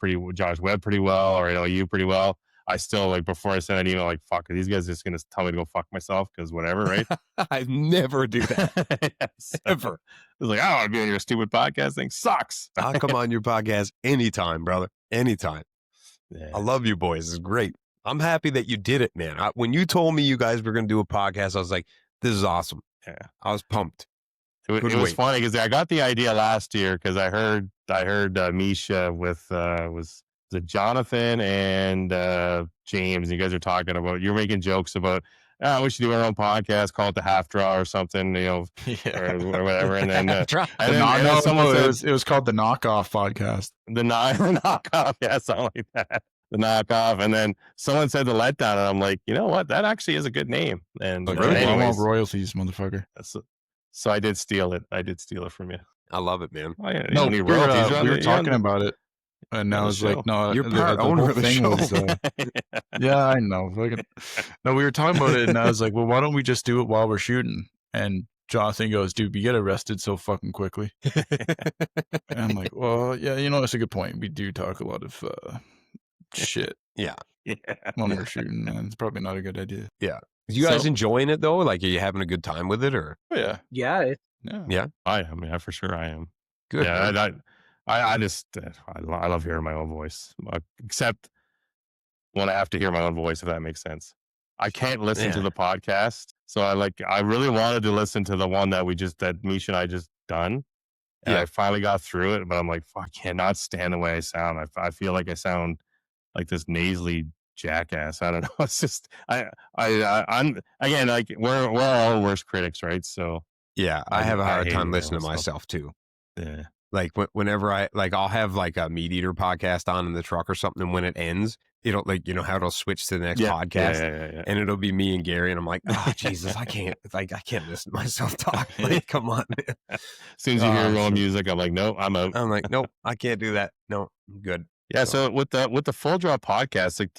Webb pretty well, or I know you pretty well, I still, like, before I send an email, like, fuck, are these guys just going to tell me to go fuck myself? Because whatever, right? I never do that. Yes, ever. It's like, I don't want to be on your stupid podcast thing. Sucks. I'll come on your podcast anytime, brother. Anytime. Yeah. I love you boys. It's great. I'm happy that you did it, man. When you told me you guys were going to do a podcast, I was like, this is awesome. Yeah. I was pumped. It was funny because I got the idea last year because I heard Misha with was it Jonathan and James, and you guys are talking about, you're making jokes about, we should do our own podcast, call it the Half Draw or something, or whatever. And then it was called the Knockoff podcast. The Knockoff, yeah, something like that. The Knockoff. And then someone said the Letdown, and I'm like, you know what? That actually is a good name. And I want royalties, motherfucker. So I did steal it. I did steal it from you. I love it, man. Oh, yeah, no, we were talking about it. And now it's like, no, you're part owner of the show. Was, yeah, I know. No, we were talking about it, and I was like, well, why don't we just do it while we're shooting? And Jonathan goes, dude, you get arrested so fucking quickly. And I'm like, well, yeah, that's a good point. We do talk a lot of shit. Yeah. When we're shooting, and it's probably not a good idea. Yeah. You guys enjoying it though? Like, are you having a good time with it, or? Oh, yeah. Yeah. Yeah. I mean, for sure I am. Good. Yeah. I just, I love hearing my own voice, except when I have to hear my own voice, if that makes sense. I can't listen to the podcast. So I really wanted to listen to the one that Misha and I just done. And I finally got through it, but I'm like, I cannot stand the way I sound. I feel like I sound like this nasally jackass. I don't know. It's just, I'm again, like we're all worst critics, right? So yeah, I have a hard time listening to myself too. Yeah. Like whenever I'll have like a Meat Eater podcast on in the truck or something, and when it ends, it'll how it'll switch to the next podcast, and it'll be me and Gary, and I'm like, oh Jesus, I can't listen to myself talk. Like, come on, man. As soon as you hear your own music, I'm like, no, I'm out. I'm like, nope, I can't do that. No, I'm good. Yeah. So with the Full Draw podcast, like,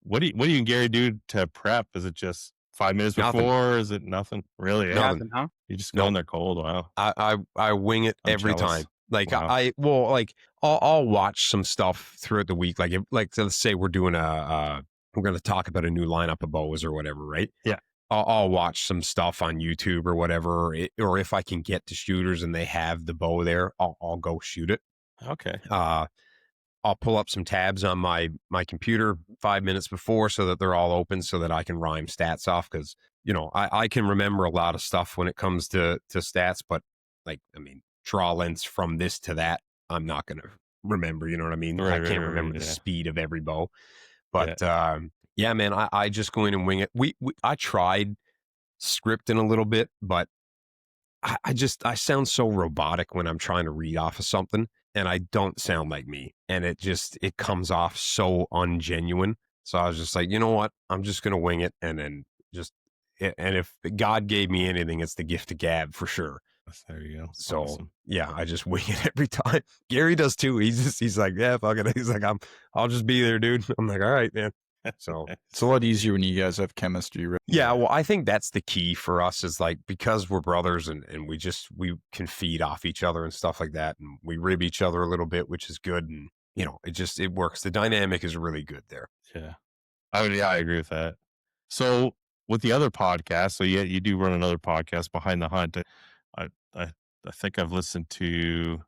what do you and Gary do to prep? Is it just 5 minutes before? Is it nothing? Really? Nothing, huh? You just go in there cold. Wow. I wing it every time. Like, wow. I'll watch some stuff throughout the week. Like, let's say we're doing we're going to talk about a new lineup of bows or whatever, right? Yeah. I'll watch some stuff on YouTube or whatever, or if I can get to shooters and they have the bow there, I'll go shoot it. Okay. I'll pull up some tabs on my computer 5 minutes before so that they're all open so that I can rhyme stats off. Cause I can remember a lot of stuff when it comes to stats, but draw lengths from this to that, I'm not going to remember, you know what I mean? I can't remember the speed of every bow, but yeah, man, I just go in and wing it. I tried scripting a little bit, but I sound so robotic when I'm trying to read off of something, and I don't sound like me, and it comes off so ungenuine. So I was just like, you know what? I'm just going to wing it, and then and if God gave me anything, it's the gift of gab for sure. There you go. So awesome. Yeah, I just wing it every time. Gary does too. He's like, yeah, fuck it. He's like, I'll just be there, dude. I'm like, all right, man. So it's a lot easier when you guys have chemistry, right? Yeah, well, I think that's the key for us is like, because we're brothers and we can feed off each other and stuff like that, and we rib each other a little bit, which is good, and it works. The dynamic is really good there. Yeah, I agree with that. So with the other podcast, so yeah, you do run another podcast, Behind the Hunt. I think I've listened to.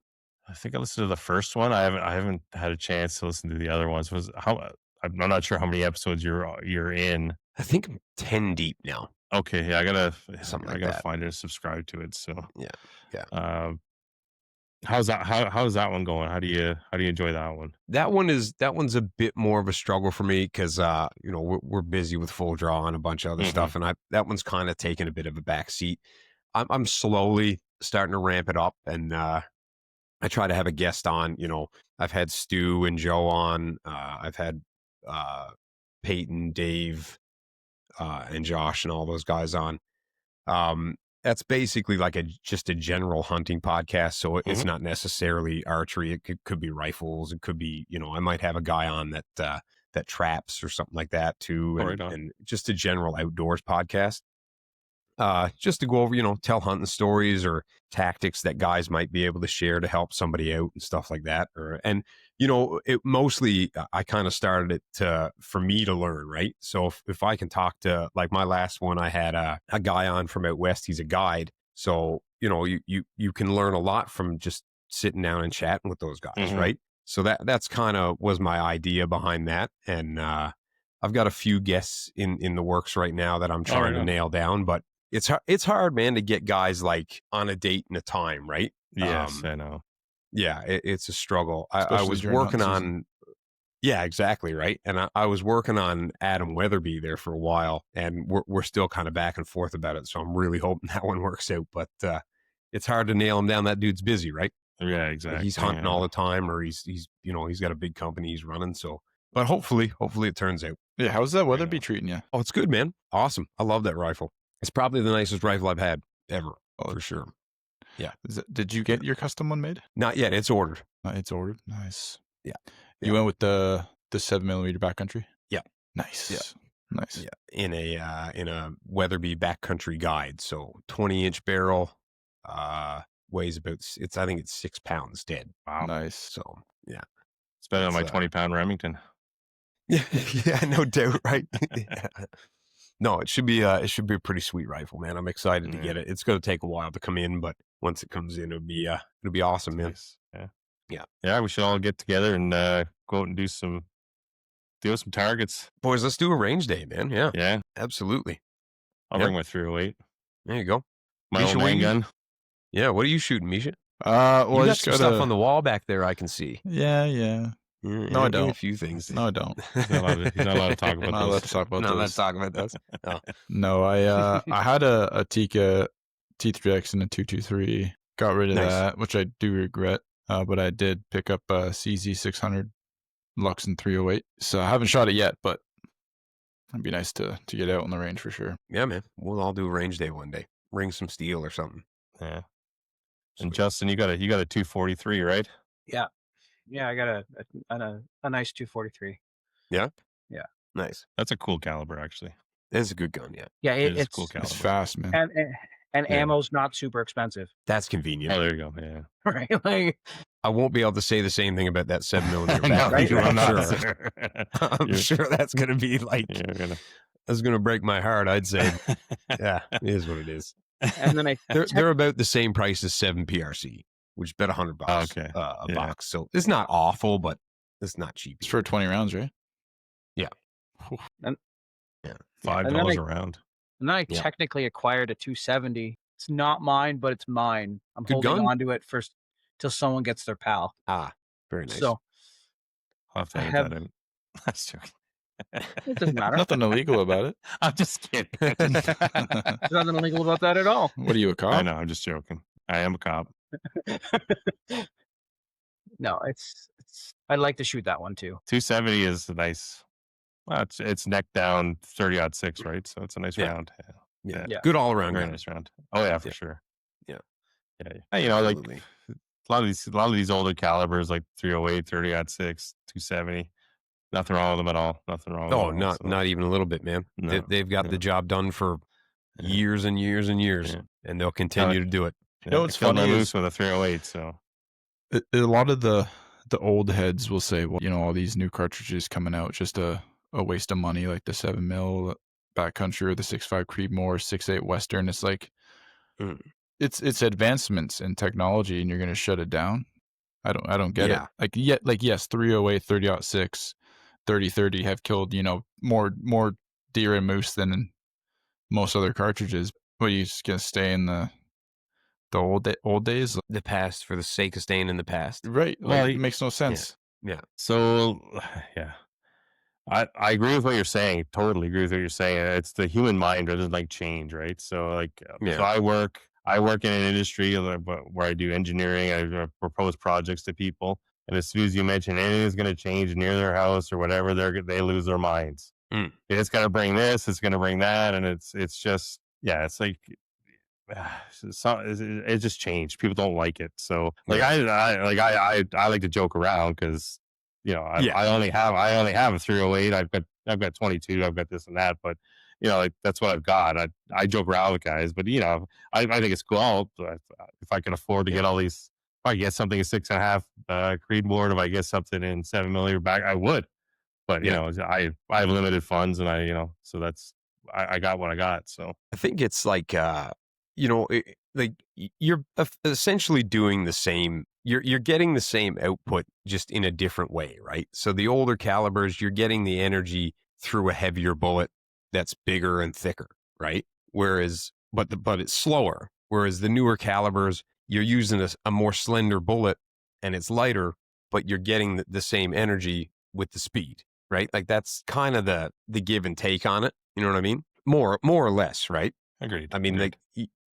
I think I listened to the first one. I haven't had a chance to listen to the other ones. I'm not sure how many episodes you're in. I think I'm 10 deep now. Okay, yeah, I gotta that. find it and subscribe to it. So yeah. How's that one going? How do you enjoy that one? That one's a bit more of a struggle for me because we're busy with Full Draw and a bunch of other stuff, and that one's kind of taken a bit of a back seat. I'm slowly starting to ramp it up, and I try to have a guest on. I've had Stu and Joe on. I've had Peyton, Dave, and Josh, and all those guys on. That's basically like just a general hunting podcast. So it's not necessarily archery. It could be rifles. It could be, I might have a guy on that traps or something like that too. And just a general outdoors podcast. Just to go over, tell hunting stories or tactics that guys might be able to share to help somebody out and stuff like that. It mostly, I kind of started it for me to learn, right? So if I can talk to, like my last one, I had a guy on from out west. He's a guide. So, you can learn a lot from just sitting down and chatting with those guys, right? So that's kind of was my idea behind that. And I've got a few guests in the works right now that I'm trying to nail down, but it's hard, man, to get guys like on a date and a time, right? Yes, I know. Yeah, it's a struggle. I was working on, yeah, exactly, right. And I was working on Adam Weatherby there for a while, and we're still kind of back and forth about it. So I'm really hoping that one works out. But it's hard to nail him down. That dude's busy, right? Yeah, exactly. He's hunting all the time, or he's got a big company he's running. So, but hopefully it turns out. Yeah, how's that Weatherby treating you? Oh, it's good, man. Awesome. I love that rifle. It's probably the nicest rifle I've had ever, for sure. Yeah. Did you get your custom one made? Not yet. It's ordered. It's ordered. Nice. Yeah. You went with the 7mm backcountry? Yeah. Nice. Yeah. Nice. Yeah. In a Weatherby backcountry guide. So 20-inch barrel, weighs about, I think it's 6 pounds dead. Wow. Nice. So yeah. It's better than my 20-pound Remington. Yeah, no doubt, right? Yeah. No, it should be a pretty sweet rifle, man. I'm excited to get it. It's going to take a while to come in, but once it comes in, it'll be awesome, man. Nice. Yeah. Yeah. Yeah, we should all get together and go out and do some targets. Boys, let's do a range day, man. Yeah. Yeah. Absolutely. I'll bring my 308. There you go. My old handgun. Yeah, what are you shooting, Misha? Well, you got some stuff on the wall back there I can see. Yeah. No, I don't. A few things. No, I don't. He's not allowed to talk about Not allowed to talk about Not those. allowed to talk about those. Oh. No, I had a Tikka T3X and a 223. Got rid of that, which I do regret. But I did pick up a CZ600 Lux and 308. So I haven't shot it yet, but it'd be nice to get out on the range for sure. Yeah, man. We'll all do a range day one day. Ring some steel or something. Yeah. Sweet. And Justin, you got a 243, right? Yeah. Yeah, I got a nice 243. Yeah? Yeah. Nice. That's a cool caliber, actually. It's a good gun, yeah. Yeah, it's a cool caliber. It's fast, man. And ammo's not super expensive. That's convenient. Oh, there you go. Yeah. Right. Like, I won't be able to say the same thing about that 7mm I'm sure that's going to be like, that's going to break my heart, I'd say. Yeah, it is what it is. And then they're about the same price as 7 PRC, which is about $100 a box. So it's not awful, but it's not cheap. It's for 20 rounds, right? Yeah. And, yeah. $5 a round. And then I technically acquired a 270. It's not mine, but it's mine. I'm holding on to it first till someone gets their PAL. Ah, very nice. So I'll have to edit that in. That's joking. It doesn't matter. Nothing illegal about it. I'm just kidding. There's nothing illegal about that at all. What are you, a cop? I know. I'm just joking. I am a cop. No, it's. I'd like to shoot that one too. 270 is nice. Well, it's neck down 30-06, right? So it's a nice round. Yeah. Good all around. Very nice round. Oh yeah, for sure. Yeah. Yeah. You know, absolutely. Like a lot of these older calibers, like 308, 30-06, 270. Nothing wrong with them at all. Nothing wrong. Oh, not even a little bit, man. No, they've got the job done for years and years and years, and they'll continue to do it. You know what's funny is with a 308. So a lot of the old heads will say, well, you know, all these new cartridges coming out, just a waste of money, like the 7mm backcountry or the 6.5 Creedmoor, 6.8 Western. It's like it's advancements in technology, and you're going to shut it down. I don't get it. Like yes, 308, 30-06, 30-30 have killed, you know, more deer and moose than most other cartridges. But you just gonna stay in the old days, the past, for the sake of staying in the past, right? Well, it makes no sense. Yeah. So yeah, I agree with what you're saying. Totally agree with what you're saying. It's the human mind doesn't like change, right? So like, so I work in an industry where I do engineering. I propose projects to people, and as soon as you mention anything is going to change near their house or whatever, they lose their minds. It's going to bring this, it's going to bring that, and it's just it's like it just changed. People don't like it. So like I like to joke around because you know I only have a 308. I've got 22. I've got this and that, but you know, like that's what I've got. I joke around with guys, but you know, I think it's cool. If I can afford to get all these, if I get something in 6.5 Creedmoor, if I get something in 7mm back, I would. But you know, I have limited funds, and so that's I got what I got. So I think it's like you know, like you're essentially doing the same. You're getting the same output just in a different way, right? So the older calibers, you're getting the energy through a heavier bullet that's bigger and thicker, right? Whereas, but it's slower. Whereas the newer calibers, you're using a more slender bullet and it's lighter, but you're getting the same energy with the speed, right? Like that's kind of the give and take on it. You know what I mean? More or less, right? Agreed. I mean, like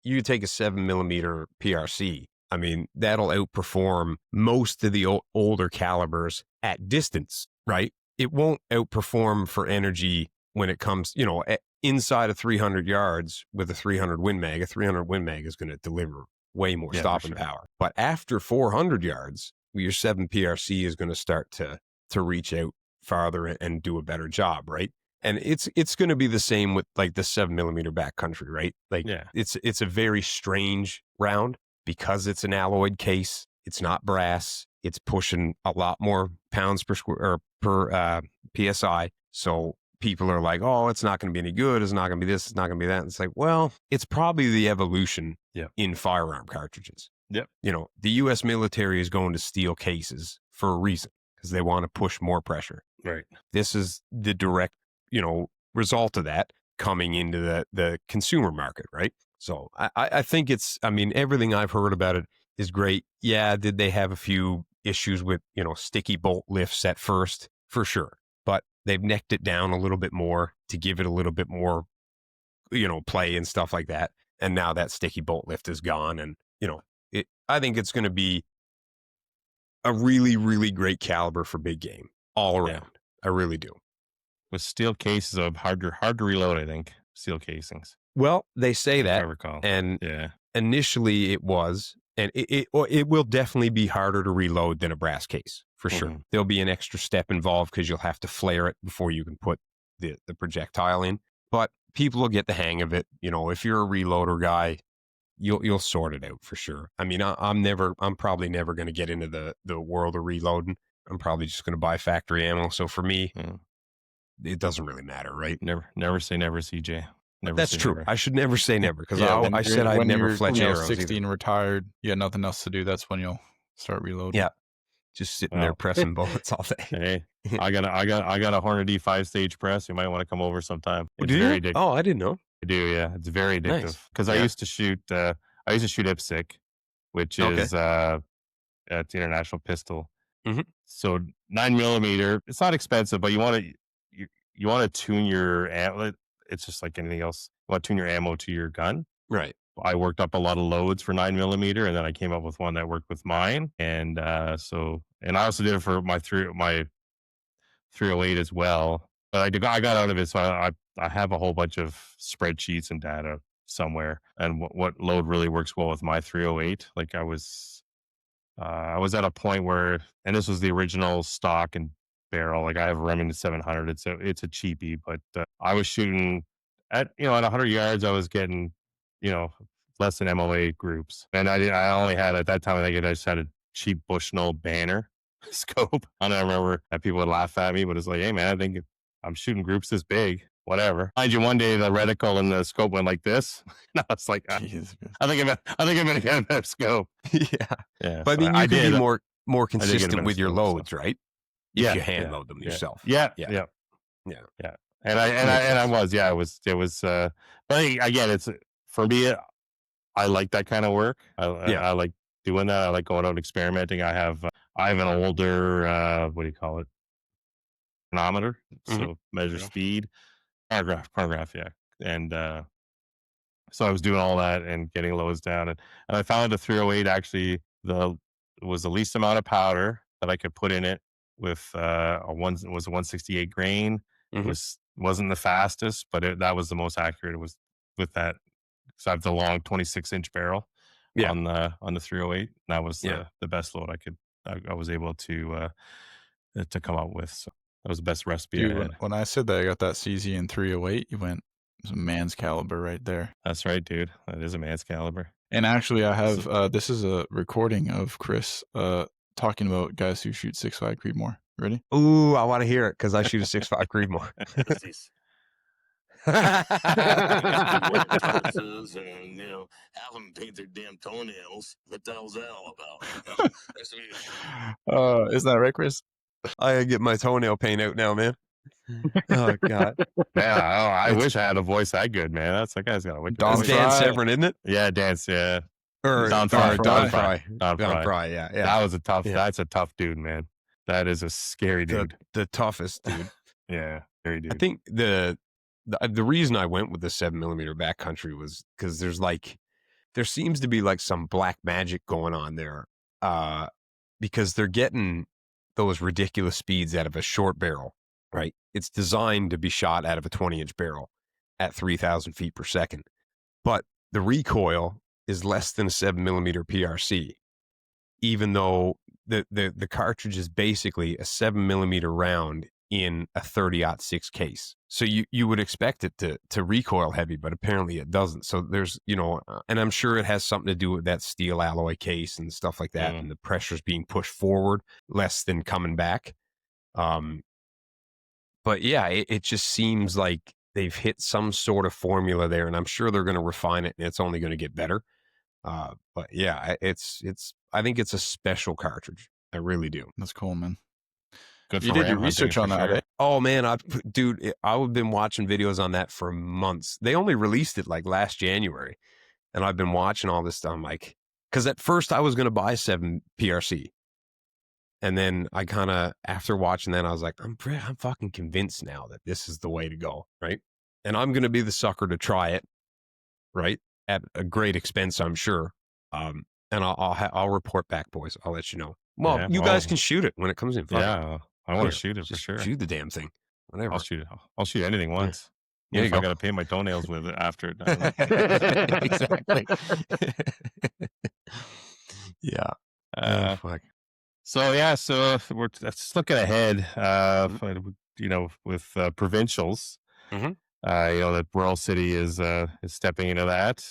you take a 7mm PRC. I mean, that'll outperform most of the older calibers at distance, right? It won't outperform for energy when it comes, you know, inside of 300 yards with a 300 Win Mag. A 300 Win Mag is going to deliver way more stopping power. But after 400 yards, your 7 PRC is going to start to reach out farther and do a better job, right? And it's going to be the same with like the 7mm backcountry, right? Like it's a very strange round because it's an alloyed case. It's not brass. It's pushing a lot more pounds per square or per PSI. So people are like, oh, it's not going to be any good. It's not going to be this. It's not going to be that. And it's like, well, it's probably the evolution in firearm cartridges. Yep. You know, the U.S. military is going to steel cases for a reason because they want to push more pressure. Right. This is the direct, result of that coming into the consumer market, right? So I think everything I've heard about it is great. Yeah, did they have a few issues with, sticky bolt lifts at first? For sure. But they've necked it down a little bit more to give it a little bit more, play and stuff like that. And now that sticky bolt lift is gone. And, I think it's going to be a really, really great caliber for big game all around. Yeah. I really do. With steel cases, hard to reload, I think. Steel casings. Well, they say that. I recall. And initially it was, and it will definitely be harder to reload than a brass case, for sure. There'll be an extra step involved because you'll have to flare it before you can put the projectile in. But people will get the hang of it. If you're a reloader guy, you'll sort it out for sure. I mean, I'm probably never going to get into the world of reloading. I'm probably just going to buy factory ammo. So for me, it doesn't really matter, right? Never say never, CJ. That's true. Never. I should never say never because I said I'd never fletch arrows. 16 either. Retired, you had nothing else to do. That's when you'll start reloading. Yeah, just sitting there pressing bullets all day. Hey, I got a Hornady 5-stage press. You might want to come over sometime. It's very addictive. Oh, I didn't know. I do, yeah. It's very addictive because I used to shoot. I used to shoot IPSC, which is it's the international pistol. Mm-hmm. So 9mm, it's not expensive, but you want to tune your ammo. It's just like anything else. You want to tune your ammo to your gun, right? I worked up a lot of loads for 9mm, and then I came up with one that worked with mine, and I also did it for my 308 as well. But I got out of it, so I have a whole bunch of spreadsheets and data somewhere, and what load really works well with my 308. Like I was at a point where, and this was the original stock and barrel. Like I have a Remington 700. It's a cheapie, but I was shooting at 100 yards. I was getting less than MOA groups, and I only had at that time. I think I just had a cheap Bushnell Banner scope. I don't remember that people would laugh at me, but it's like, hey man, I think I'm shooting groups this big. Whatever. Mind you, one day the reticle and the scope went like this. And I was like, I think I'm gonna get a better scope. Yeah. But I mean, you can be more consistent with your loads, right? If you hand load them yourself. Yeah. And I was. It was. But again, it's for me. I like that kind of work. I like doing that. I like going out and experimenting. I have an older what do you call it? Chronometer, so measure speed. Chronograph, yeah. And so I was doing all that and getting loads down, and I found the 308 actually was the least amount of powder that I could put in it with a 168 grain. Wasn't the fastest, but that was the most accurate. It was with that. So I have the long 26-inch barrel on the 308. And that was the best load I was able to come up with. So that was the best recipe I had. When I said that I got that CZ in 308, you went, it's a man's caliber right there. That's right, dude. That is a man's caliber. And actually, I have this is a recording of Chris talking about guys who shoot 6.5 Creedmoor. Ready? Ooh, I want to hear it because I shoot a 6.5 Creedmoor. And have them paint their damn toenails. What the hell's that all about? Isn't that right, Chris? I gotta get my toenail paint out now, man. Oh God, man! I wish I had a voice that good, man. That guy's got a wicked. Dan Severn, isn't it? Yeah, Dance. Yeah, or Don Fry. Yeah. That was a tough. Yeah. That's a tough dude, man. That is a scary dude. The toughest dude. Yeah, very dude. I think the reason I went with the 7mm backcountry was because there seems to be like some black magic going on there, because they're getting those ridiculous speeds out of a short barrel, right? It's designed to be shot out of a 20-inch barrel at 3,000 feet per second, but the recoil is less than a 7mm PRC, even though the cartridge is basically a 7mm round in a 30-06 case. So you would expect it to recoil heavy, but apparently it doesn't. So there's, and I'm sure it has something to do with that steel alloy case and stuff like that, and the pressure's being pushed forward less than coming back. But yeah, it just seems like they've hit some sort of formula there, and I'm sure they're going to refine it, and it's only going to get better. But yeah, I think it's a special cartridge. I really do. That's cool, man. Good you did your research on that, sure. eh? Oh man, I've been watching videos on that for months. They only released it like last January, and I've been watching all this stuff. I'm like, because at first I was going to buy 7 PRC, and then I kind of, after watching that, I was like, I'm fucking convinced now that this is the way to go, right? And I'm going to be the sucker to try it, right, at a great expense, I'm sure. And I'll report back, boys. I'll let you know. Well, you guys can shoot it when it comes in. Yeah, I want to shoot it for sure. Shoot the damn thing. Whatever. I'll shoot it. I'll shoot anything once. Yeah. If I got to paint my toenails with it after it. Exactly. Yeah. Fuck. So we're just looking ahead. With provincials. Mm-hmm. That Royal City is stepping into that.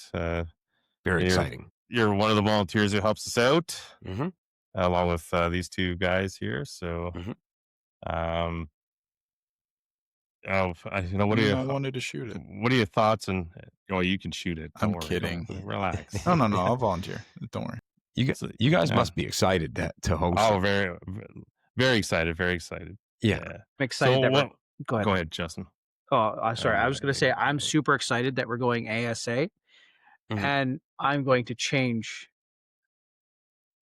Very exciting. You're one of the volunteers who helps us out, along with these two guys here. So, what are you? I wanted to shoot it. What are your thoughts? And you can shoot it. I'm kidding. Relax. No, I'll volunteer. Don't worry. You guys must be excited to host. Oh, very, very excited. Very excited. Yeah. I'm excited. So Go ahead. Go ahead, Justin. Oh, sorry. I was going to say I'm super excited that we're going ASA, and I'm going to change.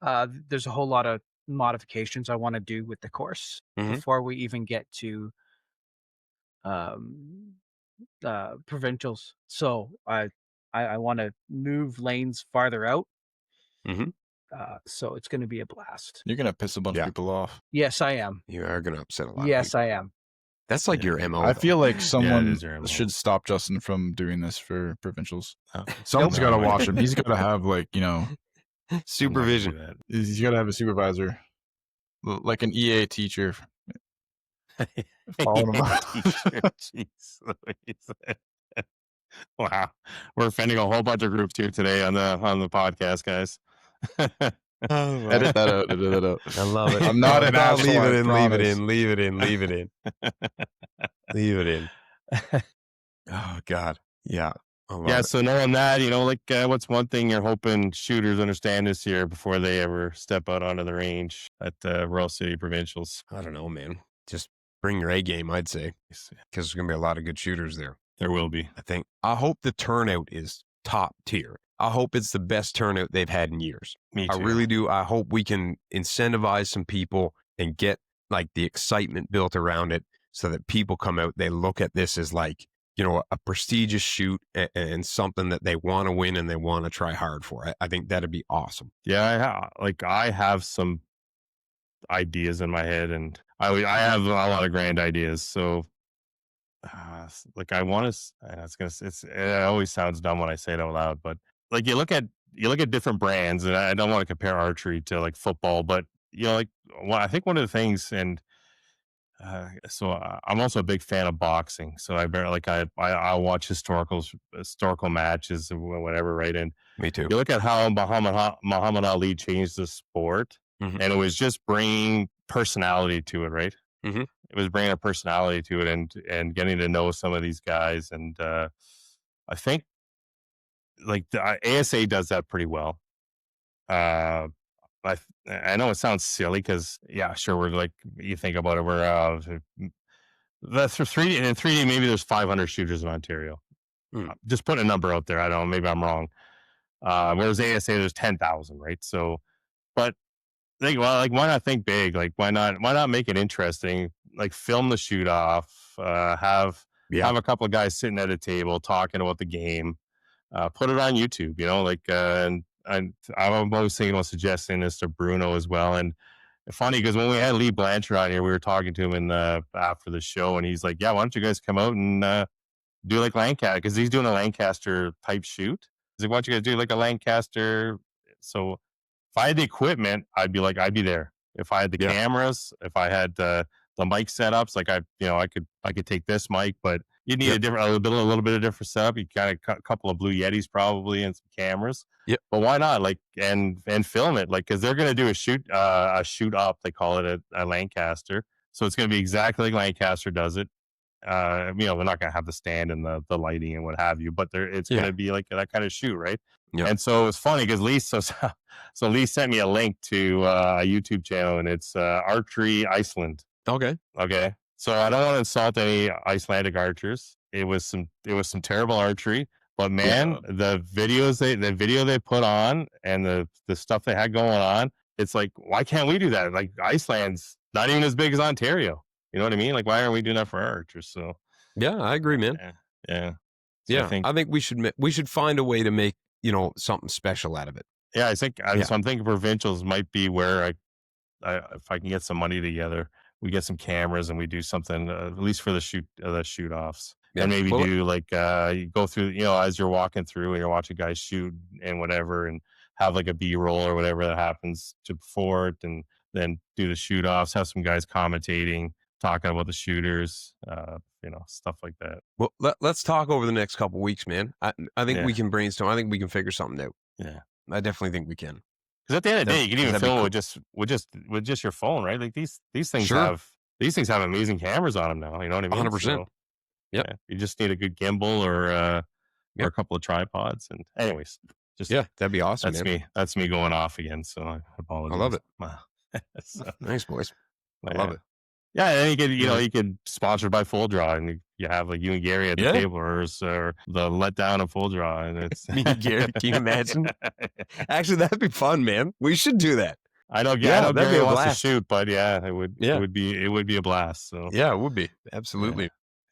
There's a whole lot of modifications I want to do with the course before we even get to provincials. So I want to move lanes farther out. So it's going to be a blast. You're going to piss a bunch of people off. Yes, I am. You are going to upset a lot. Yes, I am. That's like your MO. I feel like someone should stop Justin from doing this for provincials. Someone's got to watch him. He's got to have supervision. He's got to have a supervisor, like an EA teacher. Following him out. Jeez. Wow, we're offending a whole bunch of groups here today on the podcast, guys. Edit that out. I love it. I'm not an asshole. Leave it in. Leave it in. Oh God. Yeah. So knowing that, what's one thing you're hoping shooters understand this year before they ever step out onto the range at Royal City Provincials? I don't know, man. Just bring your A game, I'd say, because there's going to be a lot of good shooters there. There will be. I hope the turnout is top tier. I hope it's the best turnout they've had in years. Me too. I really do. I hope we can incentivize some people and get the excitement built around it so that people come out, they look at this as a prestigious shoot and something that they want to win and they want to try hard for. I think that'd be awesome. Yeah, I have some ideas in my head, and I have a lot of grand ideas. So, I want to. It always sounds dumb when I say it out loud, but you look at different brands, and I don't want to compare archery to football, but I think one of the things, and so I'm also a big fan of boxing. So I watch historical matches or whatever, right? And me too. You look at how Muhammad Ali changed the sport, and it was just bringing personality to it, right? It was bringing a personality to it, and getting to know some of these guys, and I think the ASA does that pretty well. I know it sounds silly because sure, we're you think about it, we're that's for 3D, and in 3D maybe there's 500 shooters in Ontario. Just putting a number out there. I don't know, maybe I'm wrong. Whereas ASA there's 10,000, right? So, but why not think big? Why not make it interesting? Film the shoot off. Have a couple of guys sitting at a table talking about the game. Put it on YouTube. And I'm always thinking about suggesting this to Bruno as well. And funny because when we had Lee Blanchard on here, we were talking to him after the show, and he's like, "Yeah, why don't you guys come out and do Lancaster?" Because he's doing a Lancaster type shoot. He's like, "Why don't you guys do a Lancaster?" So if I had the equipment, I'd be there. If I had the cameras, if I had the mic setups, like I could take this mic, but you need a little bit of different setup. You got a couple of Blue Yetis probably and some cameras. Yep. But why not? Like and film it, like because they're gonna do a shoot up. They call it a Lancaster, so it's gonna be exactly like Lancaster does it. They're not gonna have the stand and the lighting and what have you, but it's gonna be like that kind of shoot, right? Yep. And so it's funny because Lee, so Lee sent me a link to a YouTube channel, and it's Archery Iceland. Okay. So I don't want to insult any Icelandic archers. It was some terrible archery, but man, the video they put on and the stuff they had going on, it's like, why can't we do that? Like Iceland's not even as big as Ontario. You know what I mean? Like, why aren't we doing that for our archers? So yeah, I agree, man. Yeah. So I think we should find a way to make something special out of it. Yeah, I think so. I'm thinking provincials might be where I if I can get some money together, we get some cameras and we do something at least for the shoot offs. Yeah. And maybe do like you go through, as you're walking through and you're watching guys shoot and whatever, and have like a B-roll or whatever that happens before it, and then do the shoot offs, have some guys commentating, talking about the shooters, stuff like that. Well, let's talk over the next couple of weeks, man. I think we can brainstorm. I think we can figure something out. Yeah, I definitely think we can. Because at the end of the day, you can even film with just your phone, right? Like these things have amazing cameras on them now. You know what I mean? 100%. So, yep. Yeah, you just need a good gimbal or a couple of tripods. And anyways, that'd be awesome. That's me going off again. So I apologize. I love it. Nice, boys. I love it. Yeah, and you could sponsored by Full Draw, and you have like you and Gary at the table, or the letdown of Full Draw, and it's me and Gary. Can you imagine? Actually, that'd be fun, man. We should do that. I know Gary wants to shoot, but it would be a blast. So yeah, it would be absolutely.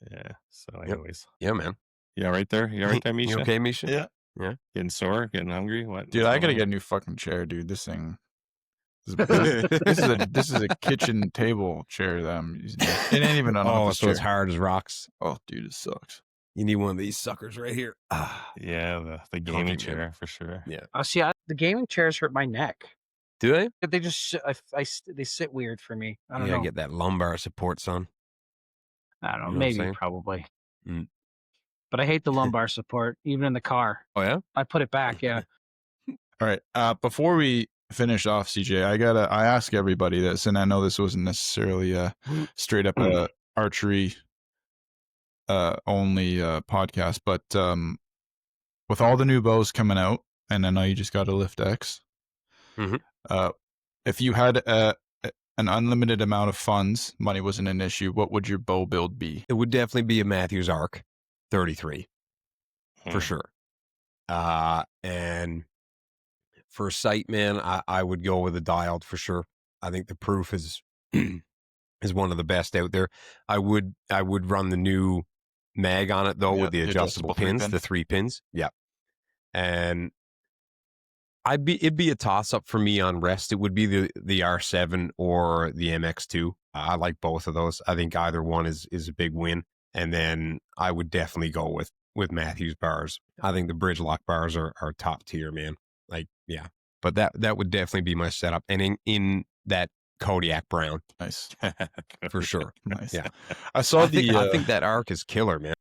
Yeah. So anyways, yeah, man. Yeah, right there. You right there, Misha? You okay, Misha? Yeah. Getting sore, getting hungry. What, dude? I gotta get a new fucking chair, dude. This thing. This is a kitchen table chair that I'm using. It ain't even an office chair. It's hard as rocks. Oh, dude, it sucks. You need one of these suckers right here. Yeah, the gaming chair for sure. Yeah. See, the gaming chairs hurt my neck. Do they? They just they sit weird for me. I don't know. Yeah, get that lumbar support, son. I don't know. Maybe, probably. But I hate the lumbar support, even in the car. Oh yeah. I put it back. Yeah. All right. Before we finish off, CJ, I ask everybody this, and I know this wasn't necessarily a straight up archery only podcast, but with all the new bows coming out, and I know you just got a Lift X, if you had an unlimited amount of funds, money wasn't an issue, what would your bow build be? It would definitely be a Matthews Arc 33 for sure. And for sight, man, I would go with a dialed for sure. I think the proof is one of the best out there. I would run the new mag on it though, with the adjustable pins, the 3 pins. Yeah. And it'd be a toss up for me on rest. It would be the R7 or the MX2. I like both of those. I think either one is a big win. And then I would definitely go with Matthews bars. I think the bridge lock bars are top tier, man. Like, yeah. But that would definitely be my setup. And in that Kodiak brown. Nice. For sure. Nice. Yeah. I think that arc is killer, man.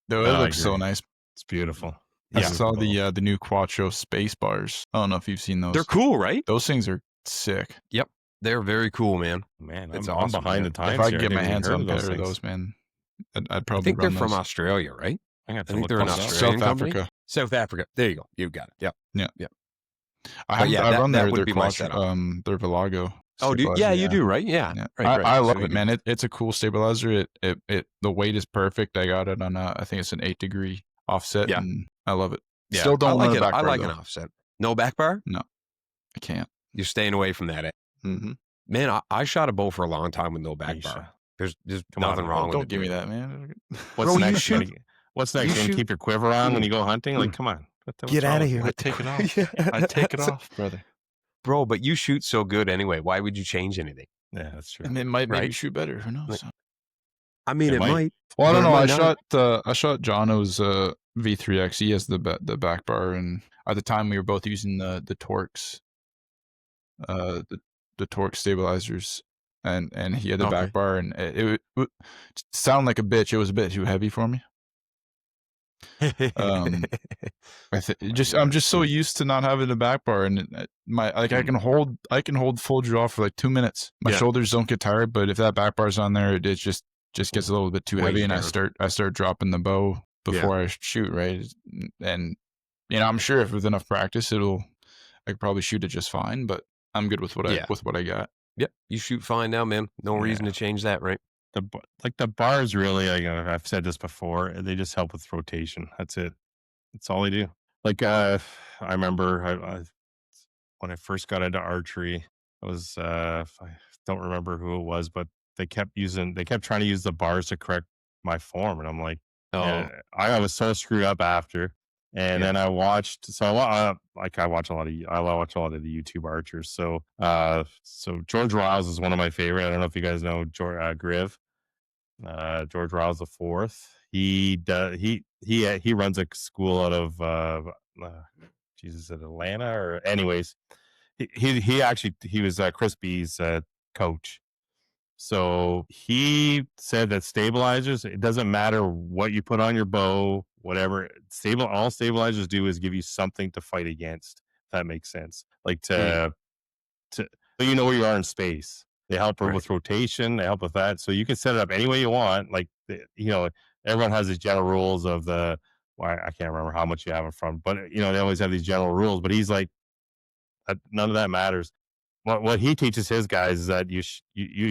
No, it looks so nice. It's beautiful. I saw the new Quattro space bars. I don't know if you've seen those. They're cool, right? Those things are sick. Yep. They're very cool, man. Man, it's awesome. I'm behind the times. If I could get my hands on a pair of those, man, I'd probably I think they're run from those. Australia, right? I think they're in Australia. South Africa. South Africa. There you go. You got it. Yep. Yeah. I run their Quattro, their Velago. Oh, you do, right? Yeah. Right. I love it, man. It's a cool stabilizer. It the weight is perfect. I got it on I think it's an 8-degree offset, and I love it. Yeah. Still don't like it. I like an offset. No back bar? No, I can't. You're staying away from that. Mm-hmm. Man, I shot a bow for a long time with no back bar. There's nothing wrong with it. Don't give me that, man. What's next? What's next? You keep your quiver on when you go hunting? Like, come on. Get out of here. I take it off. I take it off, brother. Bro, but you shoot so good anyway. Why would you change anything? Yeah, that's true. And it might make you shoot better. Who knows? I mean, it might. Well, I don't know. I shot Jono's V3X. He has the back bar, and at the time we were both using the Torx, the the torque stabilizers, and he had the Okay. back bar, and it sounded like a bitch. It was a bit too heavy for me. I'm just so used to not having a back bar, and I can hold full draw for like 2 minutes. My shoulders don't get tired, but if that back bar's on there, it just gets a little bit too heavy, and I start dropping the bow before I shoot, right? And I'm sure if with enough practice, I could probably shoot it just fine, but I'm good with what I got. Yep, you shoot fine now, man. No reason to change that, right? The bars really, I've said this before, they just help with rotation. That's it. That's all they do. Like I remember when I first got into archery, I don't remember who it was, but they kept trying to use the bars to correct my form, and I'm like, I was so screwed up after. And then I watched, I watch a lot of the YouTube archers. So George Riles is one of my favorite. I don't know if you guys know Griv, George Riles IV. He runs a school out of Atlanta, or anyways, he was Chris B's coach. So he said that stabilizers, it doesn't matter what you put on your bow, whatever, all stabilizers do is give you something to fight against. If that makes sense. Like so you know where you are in space. They help with rotation. They help with that. So you can set it up any way you want. Like, everyone has these general rules of I can't remember how much you have in front, but they always have these general rules. But he's like, none of that matters. What he teaches his guys is that you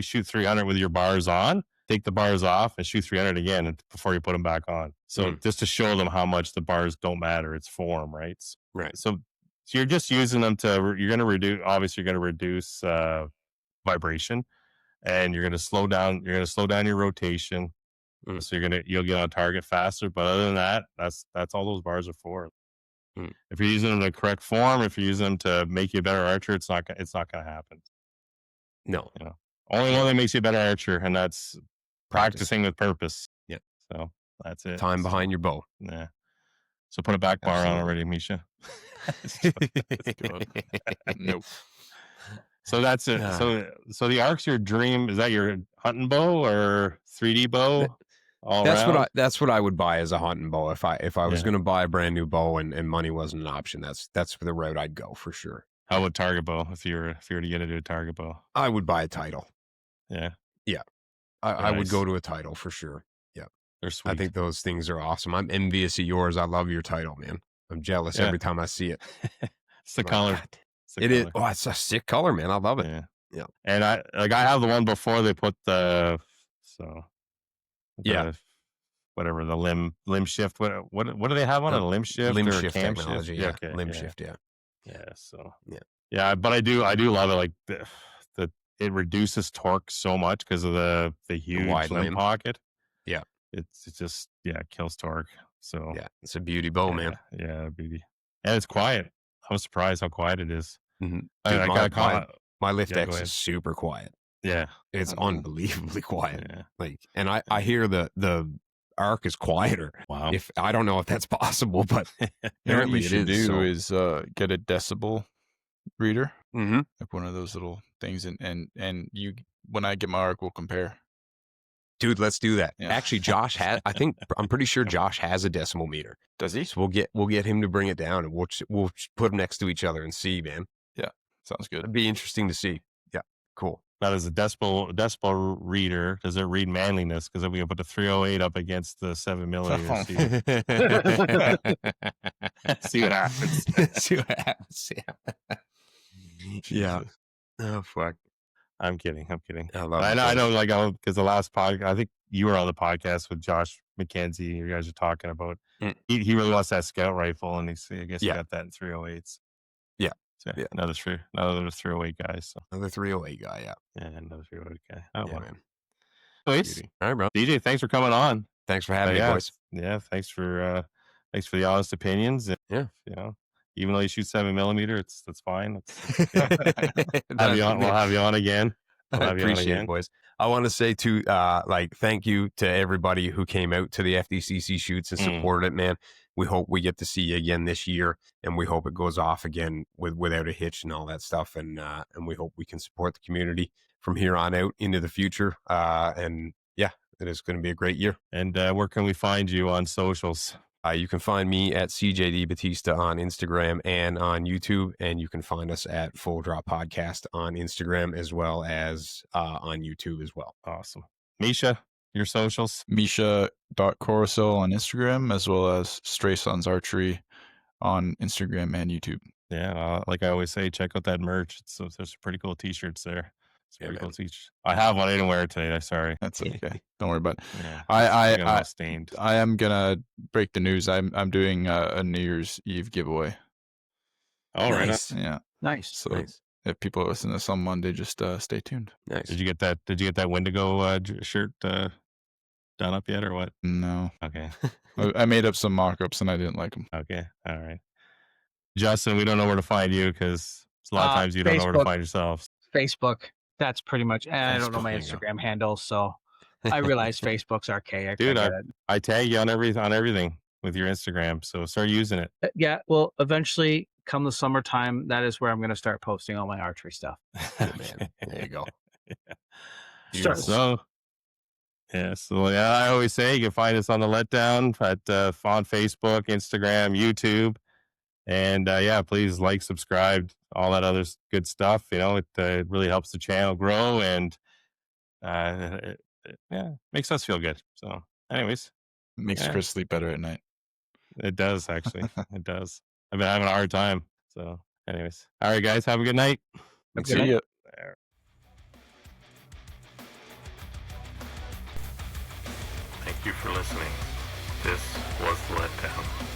shoot 300 with your bars on, take the bars off, and shoot 300 again before you put them back on. So just to show them how much the bars don't matter, it's form, right? Right. So you're just using them you're going to reduce vibration, and you're going to slow down your rotation. So you'll get on target faster. But other than that, that's all those bars are for. If you're using them to correct form, if you're using them to make you a better archer, it's not going to happen. No. Only one that makes you a better archer, and that's practicing with purpose. Yeah. So that's it. Time behind your bow. Yeah. So put a back bar on already, Misha. Nope. So that's it. So the arc's your dream. Is that your hunting bow or 3D bow? That's what I would buy as a hunting bow if I was going to buy a brand new bow and money wasn't an option. That's the route I'd go for sure. How about target bow? If you were to get into a target bow, I would buy a Title. Yeah. I would go to a Title for sure. Yeah, they're sweet. I think those things are awesome. I'm envious of yours. I love your Title, man. I'm jealous every time I see it. It's the color. It is. Oh, it's a sick color, man. I love it. Yeah. And I have the one before they put the whatever, the limb shift. What do they have on a limb shift? Limb or shift cam technology. shift? Yeah. Okay, Limb shift. Yeah. Yeah. So yeah. But I do love it. Like it reduces torque so much because of the huge limb pocket. Yeah. It's just it kills torque. So it's a beauty bow, man. Yeah, beauty. And it's quiet. I was surprised how quiet it is. Mm-hmm. Dude, my Lift X is super quiet. Yeah, it's unbelievably quiet. Yeah. Like, and I hear the arc is quieter. Wow. If I don't know if that's possible, but apparently what you should do is get a decibel reader, like one of those little things, and you, when I get my arc, we'll compare. Dude, let's do that. Yeah. Actually, I'm pretty sure Josh has a decimal meter. Does he? So we'll get him to bring it down, and we'll put them next to each other and see, man. Yeah, sounds good. It'd be interesting to see. Yeah, cool. Now, does a decibel reader, does it read manliness? Because then we can put the 308 up against the 7mm. See what happens. See what happens. Yeah. Oh fuck. I'm kidding. I love it. I know, like, because the last podcast, I think you were on the podcast with Josh McKenzie. You guys are talking about, he really wants that scout rifle, and I guess he got that in 308s. Yeah. So another 308 guy. So another 308 guy. Yeah. Yeah, another 308 guy. Oh, yeah, man. Nice. All right, bro. DJ, thanks for coming on. Thanks for having me, boys. Yeah. Thanks for the honest opinions. And, even though you shoot 7mm, that's fine. We'll have you on again. I appreciate it, boys. I want to say too, thank you to everybody who came out to the FDCC shoots and supported it, man. We hope we get to see you again this year, and we hope it goes off again without a hitch and all that stuff. And we hope we can support the community from here on out into the future. And yeah, it is going to be a great year. And where can we find you on socials? You can find me at CJ DiBattista on Instagram and on YouTube, and you can find us at Full Drop Podcast on Instagram as well as on YouTube as well. Awesome. Misha, your socials? Misha.Coruscant on Instagram, as well as Stray Sons Archery on Instagram and YouTube. Yeah, like I always say, check out that merch. There's some pretty cool t-shirts there. It's pretty cool t-shirt. I have one. I didn't wear it today. Sorry. That's okay. Don't worry about it. Yeah, stained. I am gonna break the news. I'm doing a New Year's Eve giveaway. Oh, nice. Right. Yeah. Nice. So if people listen to this on Monday, just stay tuned. Nice. Did you get that Wendigo shirt done up yet, or what? No. Okay. I made up some mock-ups and I didn't like them. Okay. All right. Justin, we don't know where to find you because a lot of times you don't know where to find yourselves. Facebook. That's pretty much. And I don't know my Instagram handle, so I realize Facebook's archaic. Dude, I tag you on everything with your Instagram, so start using it. Yeah, well, eventually, come the summertime, that is where I'm going to start posting all my archery stuff. Man, there you go. So I always say you can find us on the Letdown on Facebook, Instagram, YouTube. And please like, subscribe, all that other good stuff. It really helps the channel grow, and it makes us feel good. So, anyways, makes Chris sleep better at night. It does, actually. It does. I've been having a hard time. So, anyways, all right, guys, have a good night. See ya. Thank you for listening. This was The Letdown.